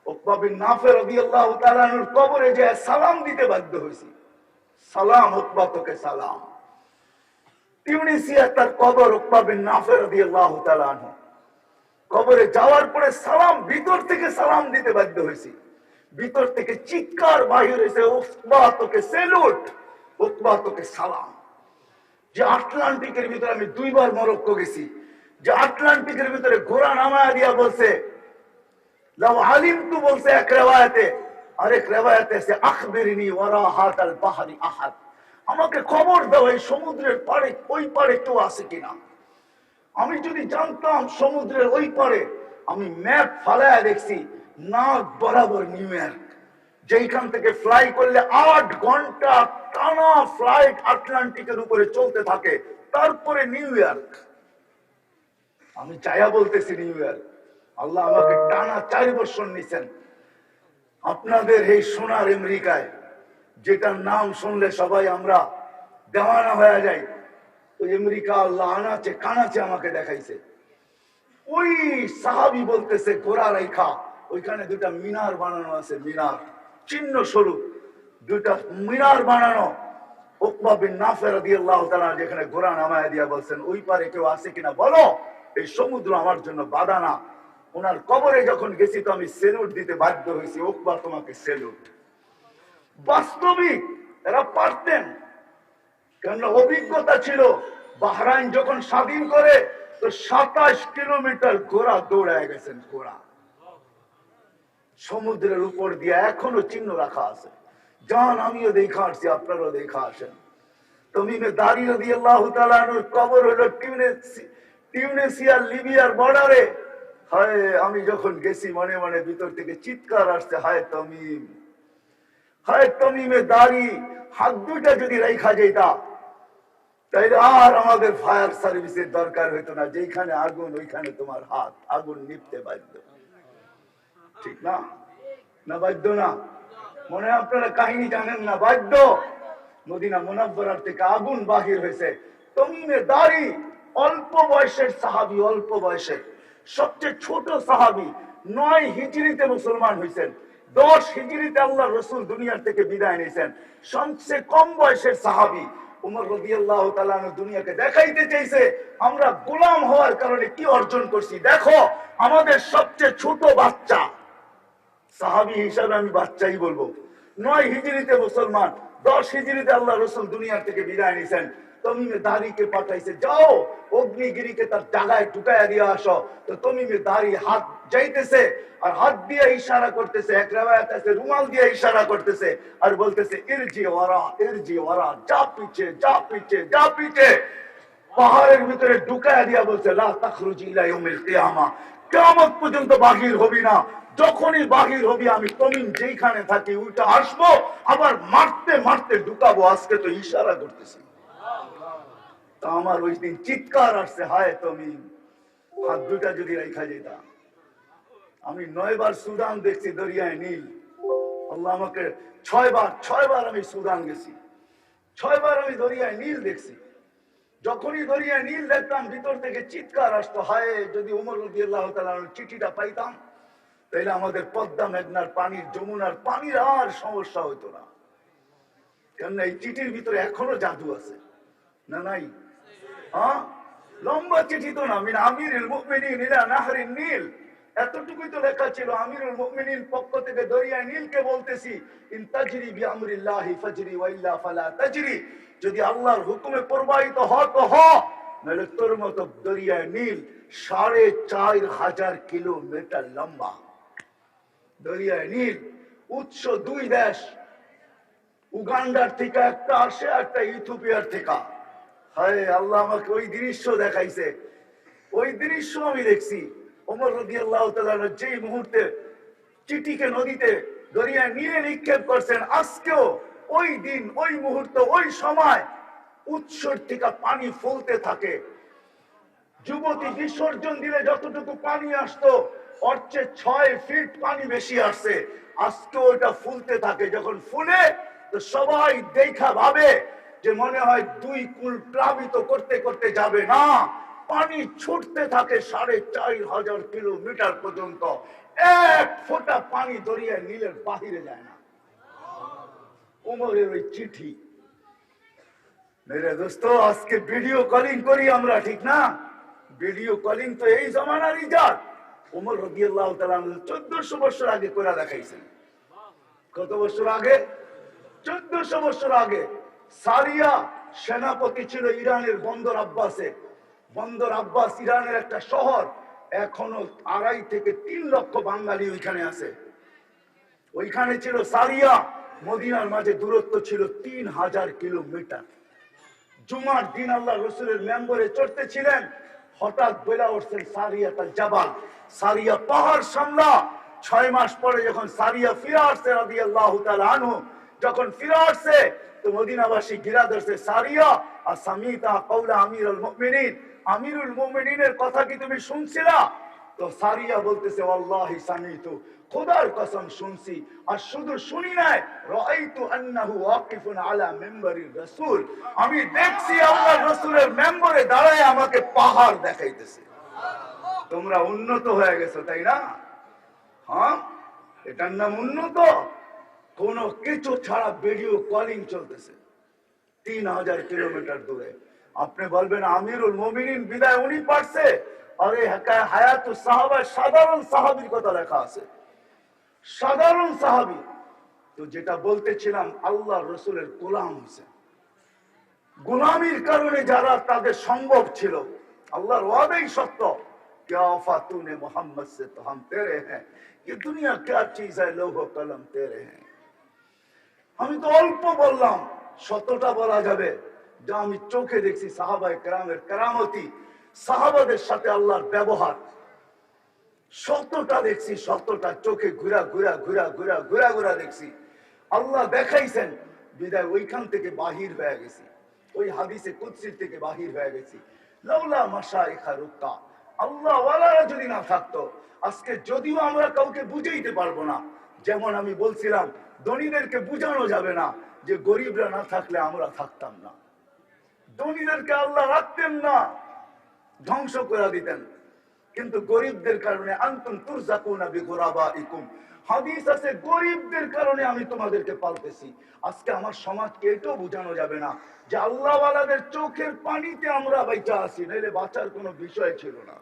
উকবা বিন নাফি রাদিয়াল্লাহু তাআলা আনহুর কবরে যে সালাম দিতে বাধ্য হয়েছি। সালাম উকবা, তোকে সালাম। টিউনিসিয়া তার কবর, উকবা বিন নাফি রাদিয়াল্লাহু তাআলা আনহু কবরে যাওয়ার পরে সালাম, ভিতর থেকে সালাম দিতে বাধ্য হয়েছি। ভিতর থেকে চিৎকার বাহির হয়েছে, উকবা তোকে সেলুট, উকবা তোকে সালাম। যে আটলান্টিকের ভিতরে আমি 2 বার মরক্কো গেছি, যে আটলান্টিকের ভিতরে ঘোড়া নামায়া দিয়া বলছে লাউ আলিমতু, বলছে এক রিওয়ায়াতে, আরেক রিওয়ায়াতে আছে আখবিরনি ওয়ারা হাতাল বাহরি আহাদ, আমাকে খবর দাও এই সমুদ্রের পাড়ে, ওই পাড়ে কেউ আছে কিনা। আমি যদি জানতাম সমুদ্রের ওই পারে, আমি ম্যাপ ফালায়া দেখছি নাক বরাবর নিউ ইয়র্ক, যেখান থেকে ফ্লাই করলে 8 ঘন্টা টানা ফ্লাইট আটলান্টিকের উপরে চলতে থাকে, তারপরে নিউ ইয়র্ক। আমি চাইয়া বলতেছি নিউ ইয়র্ক। আল্লাহ আমাকে টানা 4 বছর নিছেন আপনাদের এই সোনার আমেরিকায়, যেটার নাম শুনলে সবাই আমরা দেওয়ানা হয়ে যাই। ওই আমেরিকা আল্লাহ আনাচে কানাচে আমাকে দেখাইছে। ওই সাহাবী বলতেছে ঘোড়া রেখা, ওইখানে 2টা মিনার বানানো আছে, মিনার চিহ্ন স্বরূপ 2টা মিনার বানানো। উকবা বিন নাফি রাদিয়াল্লাহু তাআলা যেখানে ঘোড়া নামায়া দিয়া বলছেন ওই পারে কেউ আছে কিনা বলো, এই সমুদ্র আমার জন্য বাধা না। ওনার কবরে যখন গেছি তো আমি সেলুট দিতে বাধ্য হয়েছি, উকবা তোমাকে সেলুট। বাস্তবিক এরা পারতেন, কেন অভিজ্ঞতা ছিল। বাহরাইন যখন স্বাধীন করে তো 27 কিলোমিটার ঘোড়া দৌড়ায় গেছেন, ঘোড়া সমুদ্রের উপর দিয়ে এখনো চিহ্ন রাখা আছে। যান, আমিও দেখা আসছি, আপনারাও দেখা আসেন। তমিমে দারি রাদিয়াল্লাহু তাআলা আনহুর কবর হলো টিউনিসিয়া লিবিয়ার বর্ডারে। হায়, আমি যখন গেছি মনে মনে ভিতর থেকে চিৎকার আসছে, হায় তমিম, হায় তমিমে দারি, হাত 2টা যদি রেখা যেতা তাইলে আর আমাদের ফায়ার সার্ভিসের দরকার হইতো না। যেখানে আগুন ওইখানে তোমার হাত, আগুন নিভতে বাধ্য। ঠিক না? না বাধ্য না? মনে হয় আপনারা কাহিনী জানেন না, বাধ্য। মদিনা মুনাওয়ারার থেকে আগুন বাহির হয়েছে। তমিমে দারি অল্প বয়সের সাহাবী, অল্প বয়সের সবচেয়ে ছোট সাহাবী। 9 হিজরিতে মুসলমান হয়েছেন, 10 হিজরিতে আল্লাহ রসুল দুনিয়ার থেকে বিদায় নিয়েছেন। সবচেয়ে কম বয়সের সাহাবী উমর রাদিয়াল্লাহু তাআলা দুনিয়াকে দেখাইতে চাইছে আমরা গোলাম হওয়ার কারণে কি অর্জন করছি। দেখো, আমাদের সবচেয়ে ছোট বাচ্চা, সাহাবী হিসাবে আমি বাচ্চাই বলবো, 9 হিজরিতে মুসলমান, 10 হিজরিতে আল্লাহ রসুল দুনিয়ার থেকে বিদায় নিয়েছেন। তমিমে দারিকে পাঠাইছে, যাও অগ্নিগিরিকে তার জায়গায় ঢুকাইয়া দিয়ে আসো। তো তমিমে দারি হাত যাইতেছে আর হাত দিয়ে ইশারা করতেছে, এক রিওয়ায়াত আছে রুমাল দিয়ে ইশারা করতেছে আর বলতেছে ইরজি ওয়ারা, ইরজি ওয়ারা, যা পিছে, যা পিছে, যা পিছে। পাহাড়ের ভিতরে ঢুকাইয়া দিয়া বলছে লা তাখরুজি ইলা ইয়াউমিল কিয়ামা, কিয়ামত পর্যন্ত বাহির হবি না। যখনই বাহির হবি আমি তমিম যেখানে থাকি উল্টা আসবো, আবার মারতে মারতে ঢুকাবো। আজকে তো ইশারা করতেছি। তা আমার ওই দিন চিৎকার আসছে, হায় তমিম, হাত 2টা যদি রেখা যেতাম। আমি 9 বার সুদান দেখছি, দরিয়ায় নীল। আল্লাহ আমাকে 6 বার আমি সুদান গেছি, 6 বার আমি দরিয়ায় নীল দেখছি। যখনই দরিয়ায় নীল দেখতাম ভিতর থেকে চিৎকার আসতো, হায় যদি উমর রাদিয়াল্লাহু তাআলার চিঠিটা পাইতাম তাইলে আমাদের পদ্মা মেঘনার পানির, যমুনার পানির আর সমস্যা হইতো না। কেননা এই চিঠির ভিতরে এখনো জাদু আছে না নাই? হ্যাঁ, লম্বা চিঠি তো না, মিন আমিরুল মুমিনিন ইলা নাহরিন নীল, এতটুকুই তো লেখা ছিল। আমিরুল মুমিনিন পক্ষ থেকে দরিয়ায় নীলকে বলতেছি ইন তাজরি বিআমরিল্লাহি ফাজরি ওয়া ইল্লা ফালা তাজরি, যদি আল্লাহর হুকুমে প্রবাহিত হ তো হ, নইলে তোর মতো দরিয়ায় নীল 4,500 কিলোমিটার লম্বা দরিয়ায় নীল। উৎস 2 দেশ, উগান্ডার থেকে একটা আসে, একটা ইথিওপিয়ার থেকে। হায় আল্লাহ আমাকে ওই দৃশ্য দেখাইছে, ওই দৃশ্য আমি দেখছি। ওমর রাদিয়াল্লাহু তাআলা যেই মুহূর্তে চিঠিকে নদীতে দরিয়ায় নীলে নিক্ষেপ করছেন। আজকেও ওই দিন, ওই মুহূর্ত, ওই সময় উৎসর থেকে পানি ফলতে থাকে। যুবতী বিসর্জন দিলে যতটুকু পানি আসতো ওর চেয়ে 6 ফিট পানি বেশি আসছে। আজকে ওটা ফুলতে থাকে। যখন ফুলে তো সবাই দেখা ভাবে যে মনে হয় 2 কুল প্লাবিত করতে করতে যাবে। না, পানি ছুটতে থাকে 4500 কিলোমিটার পর্যন্ত। এক ফোঁটা পানি দরিয়ায় নীলের বাহিরে যায় না। ওমরের ওই চিঠি। মেরে দোস্ত, আজকে ভিডিও কলিং করি আমরা, ঠিক না? ভিডিও কলিং তো এই জমানার ইজাদ। ওমর রাদিয়াল্লাহু তাআলা 1400 বছর আগে করে দেখাইছেন। কত বছর আগে? 1400 বছর আগে। সারিয়া সেনাপতি ছিল ইরানের বন্দর আব্বাসে। বন্দর আব্বাস ইরানের একটা শহর। এখনো 2.5 থেকে 3 লক্ষ বাঙালি ওইখানে আছে। ওইখানে ছিল সারিয়া। মদিনার মাঝে দূরত্ব ছিল 3000 কিলোমিটার। জুমার দিন আল্লাহ রসুলের মেম্বরে চড়তেছিলেন, হঠাৎ বেলা উঠছেন সারিয়াতাল জাবাল, সারিয়া পাহাড় সামলা। 6 মাস পরে যখন সারিয়া ফিরে আসছে রাদিয়াল্লাহু তাআলা আনহু, যখন ফিরে আসছে তো মদিনাবাসী ঘিরা ধরছে সারিয়া আর সামিতা কওলা আমিরুল মুমিনিন, আমিরুল মুমিনিনের কথা কি তুমি শুনছিলা? তো সারিয়া বলতেছে ওয়াল্লাহি সামিতু, খোদার কসম শুনছি। আর শুধু শুনি নাই, রাআইতু আন্নাহু ওয়াকিফুন আলা মিম্বারির রাসূল, আমি দেখছি আল্লাহর রাসূলের মেম্বরে দাঁড়ায় আমাকে পাহাড় দেখাইতেছে। তোমরা উন্নত হয়ে গেছো, তাই না? হ্যাঁ, এটার নাম উন্নত। কোন কিছু ছাড়া ভিডিও কলিং চলতেছে 3000 কিলোমিটার দূরে। আপনি বলবেন আমিরুল মুমিনিন বিদায় উনি পারছে? আরে হায়াতুস সাহাবা, সাধারণ সাহাবীর কথা লেখা আছে, সাধারণ সাহাবী। তো যেটা বলতেছিলাম, আল্লাহ রসুলের গোলাম হয়েছে। গোলামির কারণে যারা তাদের সম্ভব ছিল, আল্লাহর ওয়াদাই সত্য, क्या वफा तूने मोहम्मद से तो हम तेरे हैं, ये दुनिया क्या चीज है, लोहो कलम तेरे हैं। আমি তো অল্প বললাম, শতটা বলা যাবে যা আমি চোখে দেখছি সাহাবায়ে কেরামের কেরামতি, সাহাবাদের সাথে আল্লাহর ব্যবহার। শতটা দেখছি, শতটা চোখে ঘুরা ঘুরা ঘুরা ঘুরা ঘুরা ঘুরা দেখছি। আল্লাহ দেখাইছেন বিদায় ওইখান থেকে বাহির হয়ে গেছি, ওই হাদিসে কুদসির থেকে বাহির হয়ে গেছি। লাউলা মাশাইখা রুক্কা, আল্লাহ ওয়ালারা যদি না থাকতো, আজকে যদিও আমরা কাউকে বুঝাইতে পারবো না। যেমন আমি বলছিলাম, ধনীদেরকে বুঝানো যাবে না যে গরিবরা না থাকলে আমরা থাকতাম না। ধনীদেরকে আল্লাহ রাখতেন না, ধ্বংস করে দিতেন। কিন্তু গরিবদের কারণে আনতুম তুরজাকুনা বিগুরাবাইকুম, হাদিস আছে গরিবদের কারণে আমি তোমাদেরকে পালতেছি। আজকে আমার সমাজকে এটাও বোঝানো যাবে না যে আল্লাহ ওয়ালাদের চোখের পানিতে আমরা বাইচা আছি, নাইলে বাঁচার কোনো বিষয় ছিল না,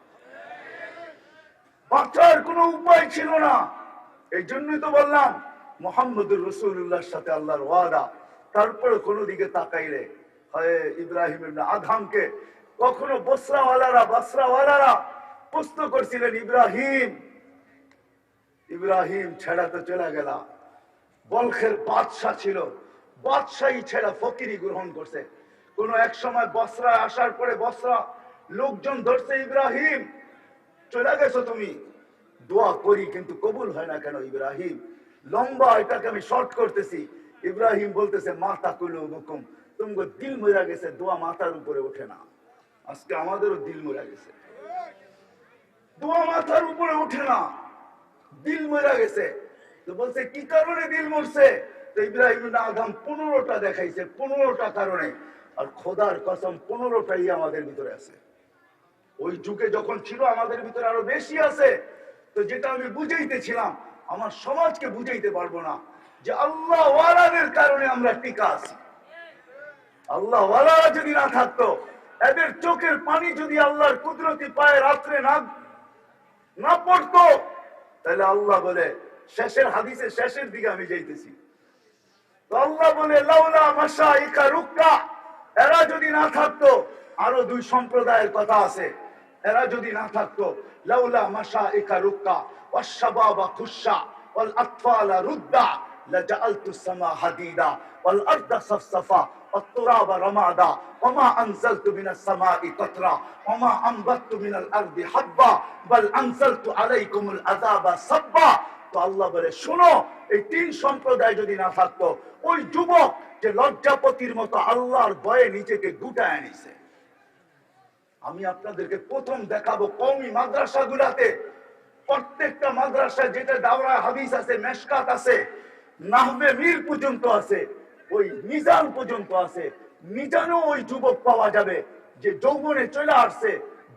বাঁচার কোনো উপায় ছিল না। এই জন্যই তো বললাম মুহাম্মদুর রাসূলুল্লাহর সাথে আল্লাহর ওয়াদা। তারপরে কোনো দিকে তাকাইলে হয় ইব্রাহিম ইবনে আদহামকে কখনো বসরাওয়ালারা প্রশ্ন করছিলেন, ইব্রাহিম ইব্রাহিম ছেড়া তো চলে গেল। বলখের বাদশাহ ছিল, বাদশাহী ছেড়া ফকিরি গ্রহণ করছে। কোন এক সময় বসরা আসার পরে বসরা লোকজন ধরছে, ইব্রাহিম চলে গেছো তুমি, দোয়া করি কিন্তু কবুল হয় না কেন ইব্রাহিম? লম্বা, এটাকে আমি শর্ট করতেছি। ইব্রাহিম বলতেছে মাতা কুলুবুকুম, তোমার দিল মরা গেছে, দোয়া মাথার উপরে ওঠে না। আজকে আমাদেরও দিল মরা গেছে, দোয়া মাথার উপরে ওঠে না, দিল মরা গেছে। তো বলছে কি কারণে দিল মরছে? তো ইব্রাহিম ইবনে আদম 15টা দেখাইছে, 15টা কারণে। আর খোদার কসম 15টাই আমাদের ভিতরে আছে। ওই যুগে যখন ছিল আমাদের ভিতরে আরো বেশি আছে। তো যেটা আমি বুঝাইতেছিলাম, আমার সমাজকে বুঝাইতে পারবো না যে আল্লাহ ওয়ালাদের কারণে আমরা টিকা আছি। আল্লাহ ওয়ালারা যদি না থাকতো, এদের চোখের পানি যদি আল্লাহর কুদরতি পায়ে রাত্রে না পড়তো, তাহলে আল্লাহ বলে, শেষের হাদিসের শেষের দিকে আমি যাইতেছি, তো আল্লাহ বলে লাউলা মাশাইখা রুক্কা, এরা যদি না থাকতো, আরো 2 সম্প্রদায়ের কথা আছে, এরা যদি না থাকতো, লাউলা মাশাইখা রুক্কা ওয়াশশাবাবা খুশা ওয়াল আতফালা রুদ্দা লাজাআলতু সামা হাদিদা ওয়াল আরদা সাফসাফা والتراب رمادا وما أنزلت من السماء قطرا وما أنبت من الأرض حبا بل أنزلت عليكم العذاب صبا তো আল্লাহ বলে শোনো, এই 3 সম্প্রদায় যদি না থাকতো, ওই যুবক যে লজ্জাপতির মতো আল্লাহর ভয়ে নিজেকে গুটায় নিছে। আমি আপনাদেরকে প্রথম দেখাবো কওমি মাদ্রাসাগুলোতে, প্রত্যেকটা মাদ্রাসায় যেটা দাওরা হাদিস আছে, মেশকাত আছে, নাহবে মীর পর্যন্ত আছে, ওই মিজান পর্যন্ত আছে। মিজানও ওই যুবক পাওয়া যাবে যে যৌবনে চলে আসছে,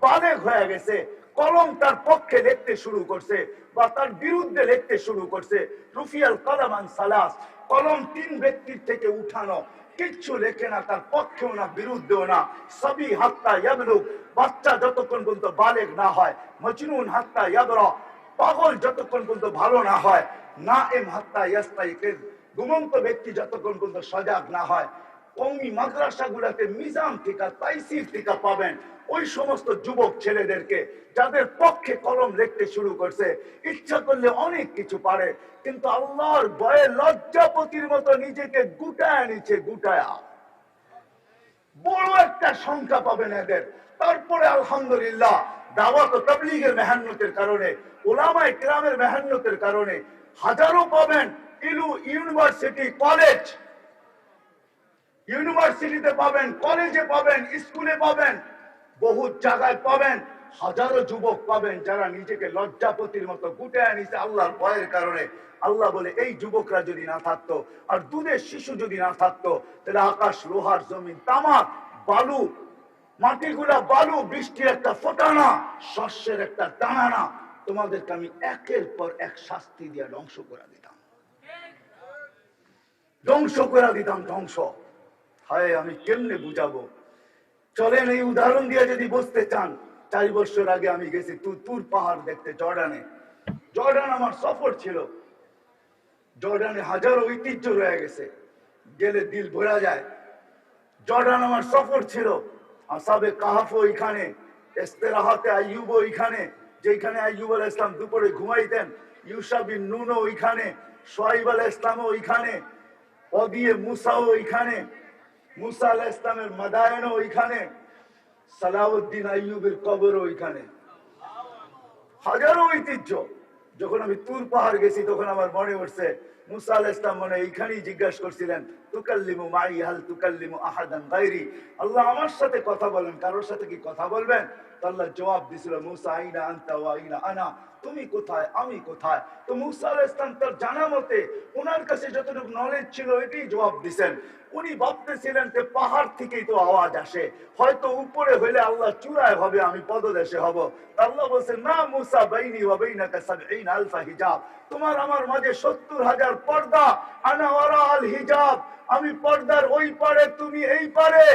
বালেগ হয়ে গেছে, কলম তার পক্ষে লিখতে শুরু করছে বা তার বিরুদ্ধে লিখতে শুরু করছে। রুফিয়াল কলম আন সালাস, কলম 3 ব্যক্তির থেকে উঠানো, কিচ্ছু লেখে না, তার পক্ষেও না বিরুদ্ধেও না। সবই হাত্তা ইয়াবলুগ, বাচ্চা যতক্ষণ পর্যন্ত বালেগ না হয়। মজনুন হাত্তা ইয়াবরা, পাগল যতক্ষণ পর্যন্ত ভালো না হয়। নাইম হাত্তা ইয়াস্তাইকিজ, ঘুমন্ত ব্যক্তি যতক্ষণ পর্যন্ত সজাগ না হয়। কওমি মাদ্রাসাগুলোতে মিজান থেকে তাইসির থেকে পাবেন ওই সমস্ত যুবক ছেলেদেরকে যাদের পক্ষে কলম লিখতে শুরু করছে। ইচ্ছা করলে অনেক কিছু পারে, কিন্তু আল্লাহর ভয়ে লজ্জাপতির মতো নিজেকে গুটায় নিচ্ছে, গুটায়া। বড় একটা সংখ্যা পাবেন এদের। তারপরে আলহামদুলিল্লাহ দাওয়াত ও তাবলীগের মেহনতের কারণে, উলামায়ে কিরামের মেহনতের কারণে হাজারো পাবেন। ইউনিভার্সিটি, কলেজ, ইউনিভার্সিটিতে পাবেন, কলেজে পাবেন, স্কুলে পাবেন, বহু জায়গায় পাবেন। হাজারো যুবক পাবেন যারা নিজেকে লজ্জাপতির মতো গুটায় নিছে আল্লাহর ভয়ের কারণে। আল্লাহ বলে এই যুবকরা যদি না থাকতো, আর দুধের শিশু যদি না থাকতো, তাহলে আকাশ, লোহার, জমিন, তামাক, বালু, মাটিগুলা বালু, বৃষ্টির একটা ফোটানা, শস্যের একটা দানা, তোমাদেরকে আমি একের পর এক শাস্তি দিয়ে ধ্বংস করে দিতাম, ধ্বংস করে দিতাম, ধ্বংস। হায়, আমি কেমনে বুঝাবো? চলেন এই উদাহরণ দিয়ে যদি বুঝতে চান, 4 বছর আগে আমি গেছি তুর পাহাড় দেখতে জর্ডানে। জর্ডান আমার সফর ছিল। জর্ডানে হাজারো ঐতিহ্য রয়ে গেছে, গেলে দিল ভরা যায়। জর্ডান আমার সফর ছিল। আসাবে কাহাফ ওইখানে, ইস্তেরাহাতে আইয়ুব ওইখানে, যেখানে আইয়ুব আলাইহিস সালাম দুপুরে ঘুমাইতেন। ইউসা বিন নুন ওইখানে, শুআইব আলাইহিস সালাম ওইখানে, ওদিয়ে মুসাও ওইখানে, মুসা আলাইহিস সালামের মাদায়েনও ওইখানে, সালাউদ্দিন আইয়ুবের কবর ওইখানে। হাজারো ঐতিহ্য। যখন আমি তুর পাহাড় গেছি তখন আমার মনে উঠছে মুসা আলাইহিস সালাম মনে এইখানেই জিজ্ঞাসা করছিলেন, তুকাল্লিমু মাই হাল তুকাল্লিমু আহাদান গায়রি, আল্লাহ আমার সাথে কথা বলেন, কারোর সাথে কি কথা বলবেন? তো আল্লাহ জবাব দিছিল, মুসা আইনা আনতা ওয়া আইনা আনা, তুমি কোথায়, আমি কোথায়। তো মুসা আলাইহিস সালাম তার জানা মতে, ওনার কাছে যতটুকু নলেজ ছিল এটাই জবাব দিছেন। উনি ভাবতেছিলেন যে পাহাড় থেকেই তো আওয়াজ আসে, হয়তো উপরে হইলে আল্লাহ চূড়ায় হবে, আমি পদদেশে হব। আল্লাহ বলছেন, না মুসা, বাইনি ওয়া বাইনাকা ৭০ আলফা হিজাব, তোমার আমার মাঝে ৭০,০০০ পর্দা। আনা ওয়ারা আল হিজাব, আমি পর্দার ওই পারে, তুমি এই পারে।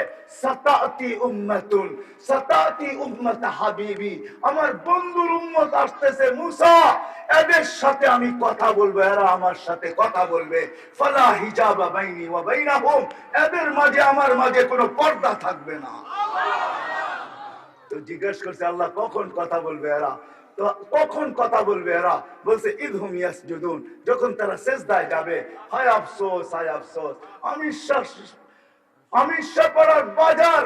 সাতাতি উম্মাতুন, সাতাতি উম্মাত হাবিবি, আমার বন্ধুর উম্মত আসতেছে মুসা, এদের সাথে আমি কথা বলবো, এরা আমার সাথে কথা বলবে। ফালা হিজাবা বাইনি ওয়া বাইনাহুম, এদের মাঝে আমার মাঝে কোনো পর্দা থাকবে না। তো জিজ্ঞেস করছে আল্লাহ, কখন কথা বলবে এরা? তো কখন কথা বলবে এরা? বলছে ইদহুম ইয়াসজুদুন, যখন তারা সিজদায় যাবে। হায় আফসোস, হায় আফসোস, আমিষা পাড়ার বাজার,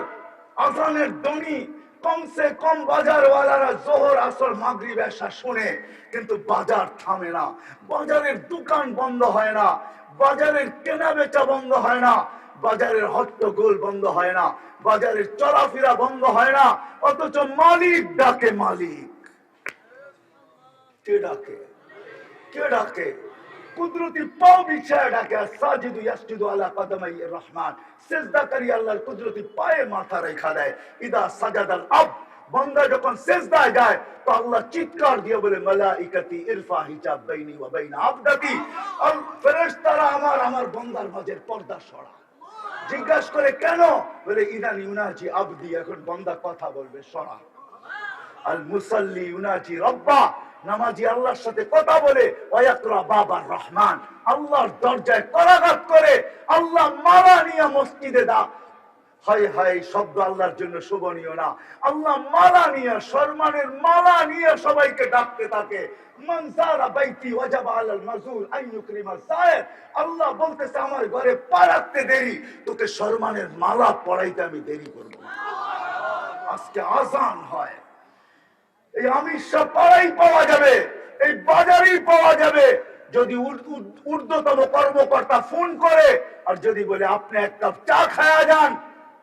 আজানের ধ্বনি, কমসে কম বাজারওয়ালারা জোহর, আসর, মাগরিব, এশা শুনে, কিন্তু বাজার থামে না, বাজারের দোকান বন্ধ হয় না, বাজারের কেনা বেচা বন্ধ হয় না, বাজারের হট্টগোল বন্ধ হয় না, বাজারের চলাফেরা বন্ধ হয় না, অথচ মালিক ডাকে, মালিক। কে ডাকে? কে ডাকে? কুদরতি পাও বিছায় ডাকে, সাজিদু ইয়াসজুদু আলা কদমাই রহমান, সিজদাকারী আল্লাহর কুদরতি পায়ে মাথা রেখা দেয়। ইদা সাজাদাল আব, বান্দা যখন সিজদায় যায় তো আল্লাহ চিৎকার দিয়ে বলে, মালাইকাতি ইরফা হিজাব বাইনি ওয়া বাইনা আবদাতি, আল ফেরেশতারা আমার বান্দার মাঝের পর্দা সরা। জিজ্ঞাসা করে কেন? বলে ইদান ইউনাজি আবদি, এখন বান্দা কথা বলবে, সরা। আল মুসাল্লি ইউনাজি রব্বা, নামাজি আল্লাহর সাথে কথা বলে, ওয়ায়াকরা বাবার রহমান, আল্লাহর দরজায় করাঘাত করে, আল্লাহ মালা নিয়ে মসজিদে দা। হায় হায়, শব্দ আল্লাহর জন্য শোভনীয় না। আল্লাহ মালা নিয়ে, সম্মানের মালা নিয়ে সবাইকে ডাকতে থাকে। মানজারা বাইতি ওয়াজাবা আলাল মাজুর আন ইউকরিমা যায়ের, আল্লাহ বলতেছে আমার ঘরে পা রাখতে দেরি, তোকে সম্মানের মালা পরাইতে আমি দেরি করব না। আজকে আজান হয়, এই আমিষা পাড়াই পাওয়া যাবে, এই বাজারেই পাওয়া যাবে। যদি ঊর্ধ্বতম কর্মকর্তা ফোন করে আর যদি বলে আপনি এক কাপ চা খায়া যান,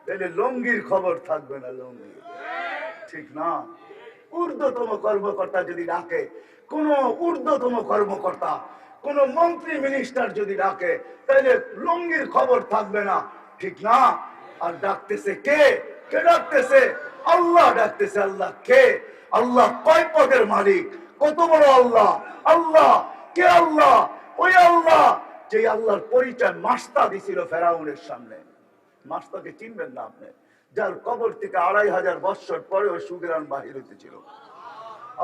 তাহলে লঙ্গির খবর থাকবে না। লঙ্গি ঠিক না? ঊর্ধ্বতম কর্মকর্তা যদি ডাকে, কোন ঊর্ধ্বতম কর্মকর্তা, কোন মন্ত্রী মিনিস্টার যদি ডাকে, তাহলে লঙ্গির খবর থাকবে না। ঠিক না? আর ডাকতেছে কে? কে ডাকতেছে? আল্লাহ ডাকতেছে। আল্লাহ কে? আল্লাহ কয় পদের মালিক? কত বড় আল্লাহ! আল্লাহ কে? আল্লাহ ওই আল্লাহ যে আল্লাহর পরিচয় মাস্তা দিছিল ফেরাউনের সামনে। মাস্তাকে চিনবেন না আপনি? যার কবর থেকে 2500 বছর পরেও সুগ্রাণ বাহির হইতেছিল।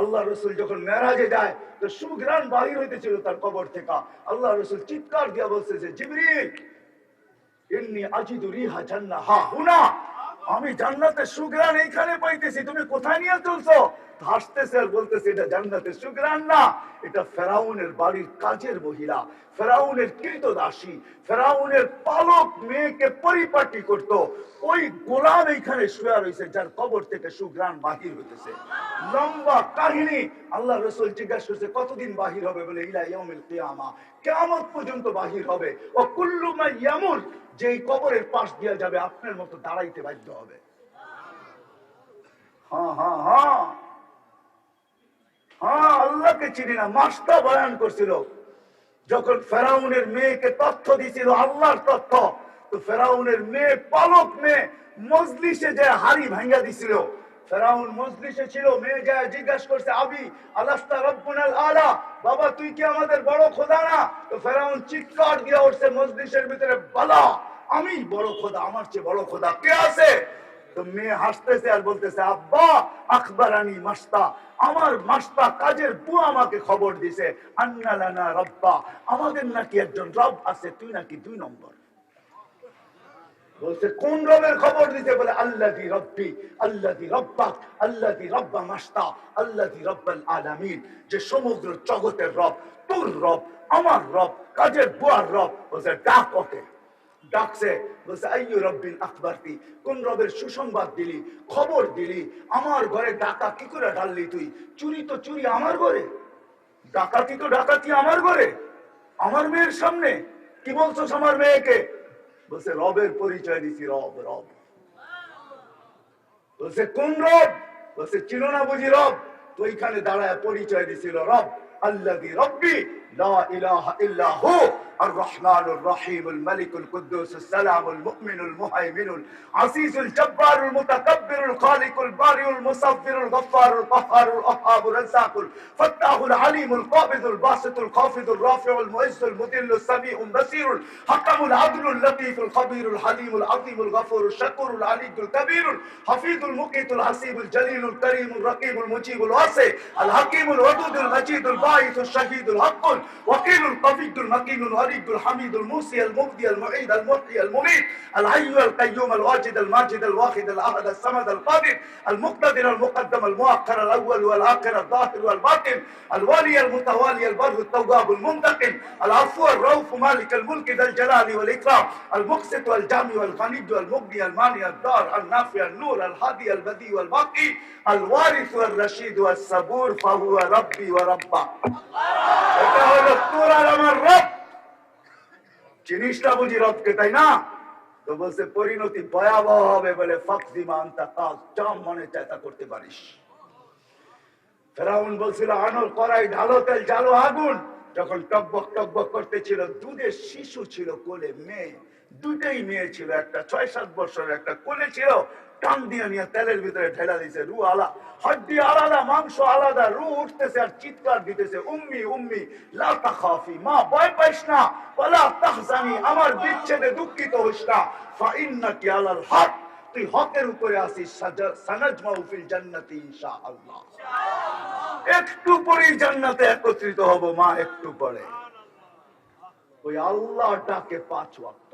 আল্লাহ রসুল যখন মেরাজে যায় তো সুগ্রাণ বাহির হইতেছিল তার কবর থেকে। আল্লাহ রসুল চিৎকার দিয়া বলছে যে জিবরিল, ইন্নী আজিদু রিহা জান্নাহ হা হুনা, আমি জান্নাতের সুগ্রাণ এইখানে পাইতেছি, তুমি কোথায় নিয়ে চলছো? হাসতেছে আর বলতেছে এটা জান্নাতের সুগ্রাণ না, এটা ফেরাউনের বাড়ির কাজের মহিলা, ফেরাউনের কৃতদাসী, ফেরাউনের পালক মেয়েকে পরিপাটি করত, ওই গোলাম এইখানে শুয়ে রয়েছে যার কবর থেকে সুগ্রাণ বাহির হইতেছে। লম্বা কাহিনী। আল্লাহ রসুল জিজ্ঞাসা করছে কতদিন বাহির হবে? বলে ইলা ইয়াউমিল কিয়ামা, কিয়ামত পর্যন্ত বাহির হবে। ও কুল্লু মা ইয়ামুর, যেই কবরের পাশ দিয়ে যাবে আপনার মতো দাঁড়াইতে বাধ্য হবে। হ্যাঁ হ্যাঁ হ্যাঁ হ্যাঁ, আল্লাহকে চিনি না। মাস্তা বয়ান করছিল যখন ফেরাউনের মেয়েকে তথ্য দিছিল, আল্লাহর তথ্য, তো ফেরাউনের মেয়ে, পালক মেয়ে, মজলিসে যে হাড়ি ভাঙ্গা দিছিল। ফেরাউন মজলিসে ছিল, মেয়ে যায় জিজ্ঞাসা করছে আবি আলাস্তা রব্বুনাল আলা, বাবা তুই কি আমাদের বড় খোদা না? তো ফেরাউন চিৎকার দিয়ে উঠছে মজলিসের ভিতরে, বালা আমি বড় খোদা, আমার চেয়ে বড় খোদা কে আছে? তো মেয়ে হাসতেছে আর বলতেছে আব্বা আখবরানি মাস্তা, আমার মাস্তা কাজের বুয়া আমাকে খবর দিছে, আন্না লানা রব্বা, আমাদের নাকি একজন রব আছে, তুই নাকি 2 নম্বর। বলছে কোন রবের খবর দিতে? বলে আল্লাযী রব্বি আল্লাযী রব্বাক আল্লাযী রব্বা মাস্তা আল্লাযী রব্বাল আলামিন, যে সমগ্র জগতের রব, তোর রব, আমার রব, কাজের বুয়ার রব। বলছে ডাক ওকে। ডাকছে, বলছে আইয়ু রব্বিল আকবারতি, কোন রবের সুসংবাদ দিলি, খবর দিলি? আমার ঘরে ডাকা কি করে ঢাললি তুই? চুরি তো চুরি আমার ঘরে, ডাকাতি তো ডাকাতি আমার ঘরে, আমার মেয়ের সামনে কি বলছস আমার মেয়েকে? বলছে রবের পরিচয় দিছি, রব রব। বলছে কোন রব? বলছে চিনো না বুঝি রব? তো ওইখানে দাঁড়ায় পরিচয় দিছিল রব, আল্লাযী রব্বি লা ইলাহা ইল্লা হু الرحمن الرحيم الملك القدوس السلام المؤمن المهيمن العزيز الجبار المتكبر الخالق البارئ المصور الغفار القهار الوهاب الرزاق الفتاح العليم القابض الباسط الخافض الرافع المعز المذل السميع البصير الحكم العدل اللطيف الخبير الحليم العظيم الغفور الشكور العلي الكبير الحفيظ المقيت الحسيب الجليل الكريم الرقيب المجيب الواسع الحكيم الودود المجيد الباعث الشهيد الحق الوكيل القوي المكين الغني الحميد الموصي المبدي المعيد المحيي المميت الحي القيوم الواجد الماجد الواحد الاحد الصمد القادر المقتدر المقدم المؤخر الاول والاخر الظاهر والباطن الوالي المتوالي البر التواب المنتقم العفو الرؤوف مالك الملك ذا الجلال والاكرام المقسط والجامع والغني والمغني المانع الدار النافع النور الهادي البديع والباقي الوارث والرشيد والصبور فهو ربي وربك। এটা হলো তোর আর আমার রব। জিনিসটা বুঝি রবকে, তাই না? তো বলছে পরিণতি ভয়াবহ হবে। বলে ফাকদিমা আনতা কাজ, যা মনে চায় তা করতে পারিস। ফেরাউন বলছিল আনো কড়াই, ঢালো তেল, জ্বালো আগুন। যখন টকবক টকবক করতেছিল, দুধের শিশু ছিল কোলে, মেয়ে, দুটাই মেয়ে ছিল, একটা 6-7 বছরের, একটা কোলে ছিল। টান দিয়ে নিয়ে তেলের ভিতরে ঢেলা দিয়েছে। রু আলা, হাড্ডি আলাদা, মাংস আলাদা, রু উঠতেছে আর চিৎকার দিতেছে উম্মি উম্মি লা তাখাফি, মা ভয় পাইস না, ওয়ালা তাহজানি, আমার বিচ্ছেদে দুঃখিত হইস না, ফা ইন্নাকি আলাল হক, তুই হকের উপরে আসিস, সানাজমাউ ফিল জান্নাতি ইনশাআল্লাহ। একটু পরেই জান্নাতে একত্রিত হব মা, একটু পরে। ওই আল্লাহ ডাকে 5 ওয়াক্ত।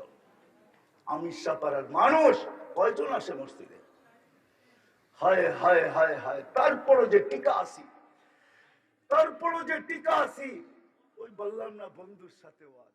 আমিষাপাড়ার মানুষ কয়জন আসে মসজিদে? হায় হায় হায় হায়, তারপরও যে টিকা আসি, তারপরও যে টিকা আসি। ওই বললাম না বন্ধুর সাথে ওয়াজ,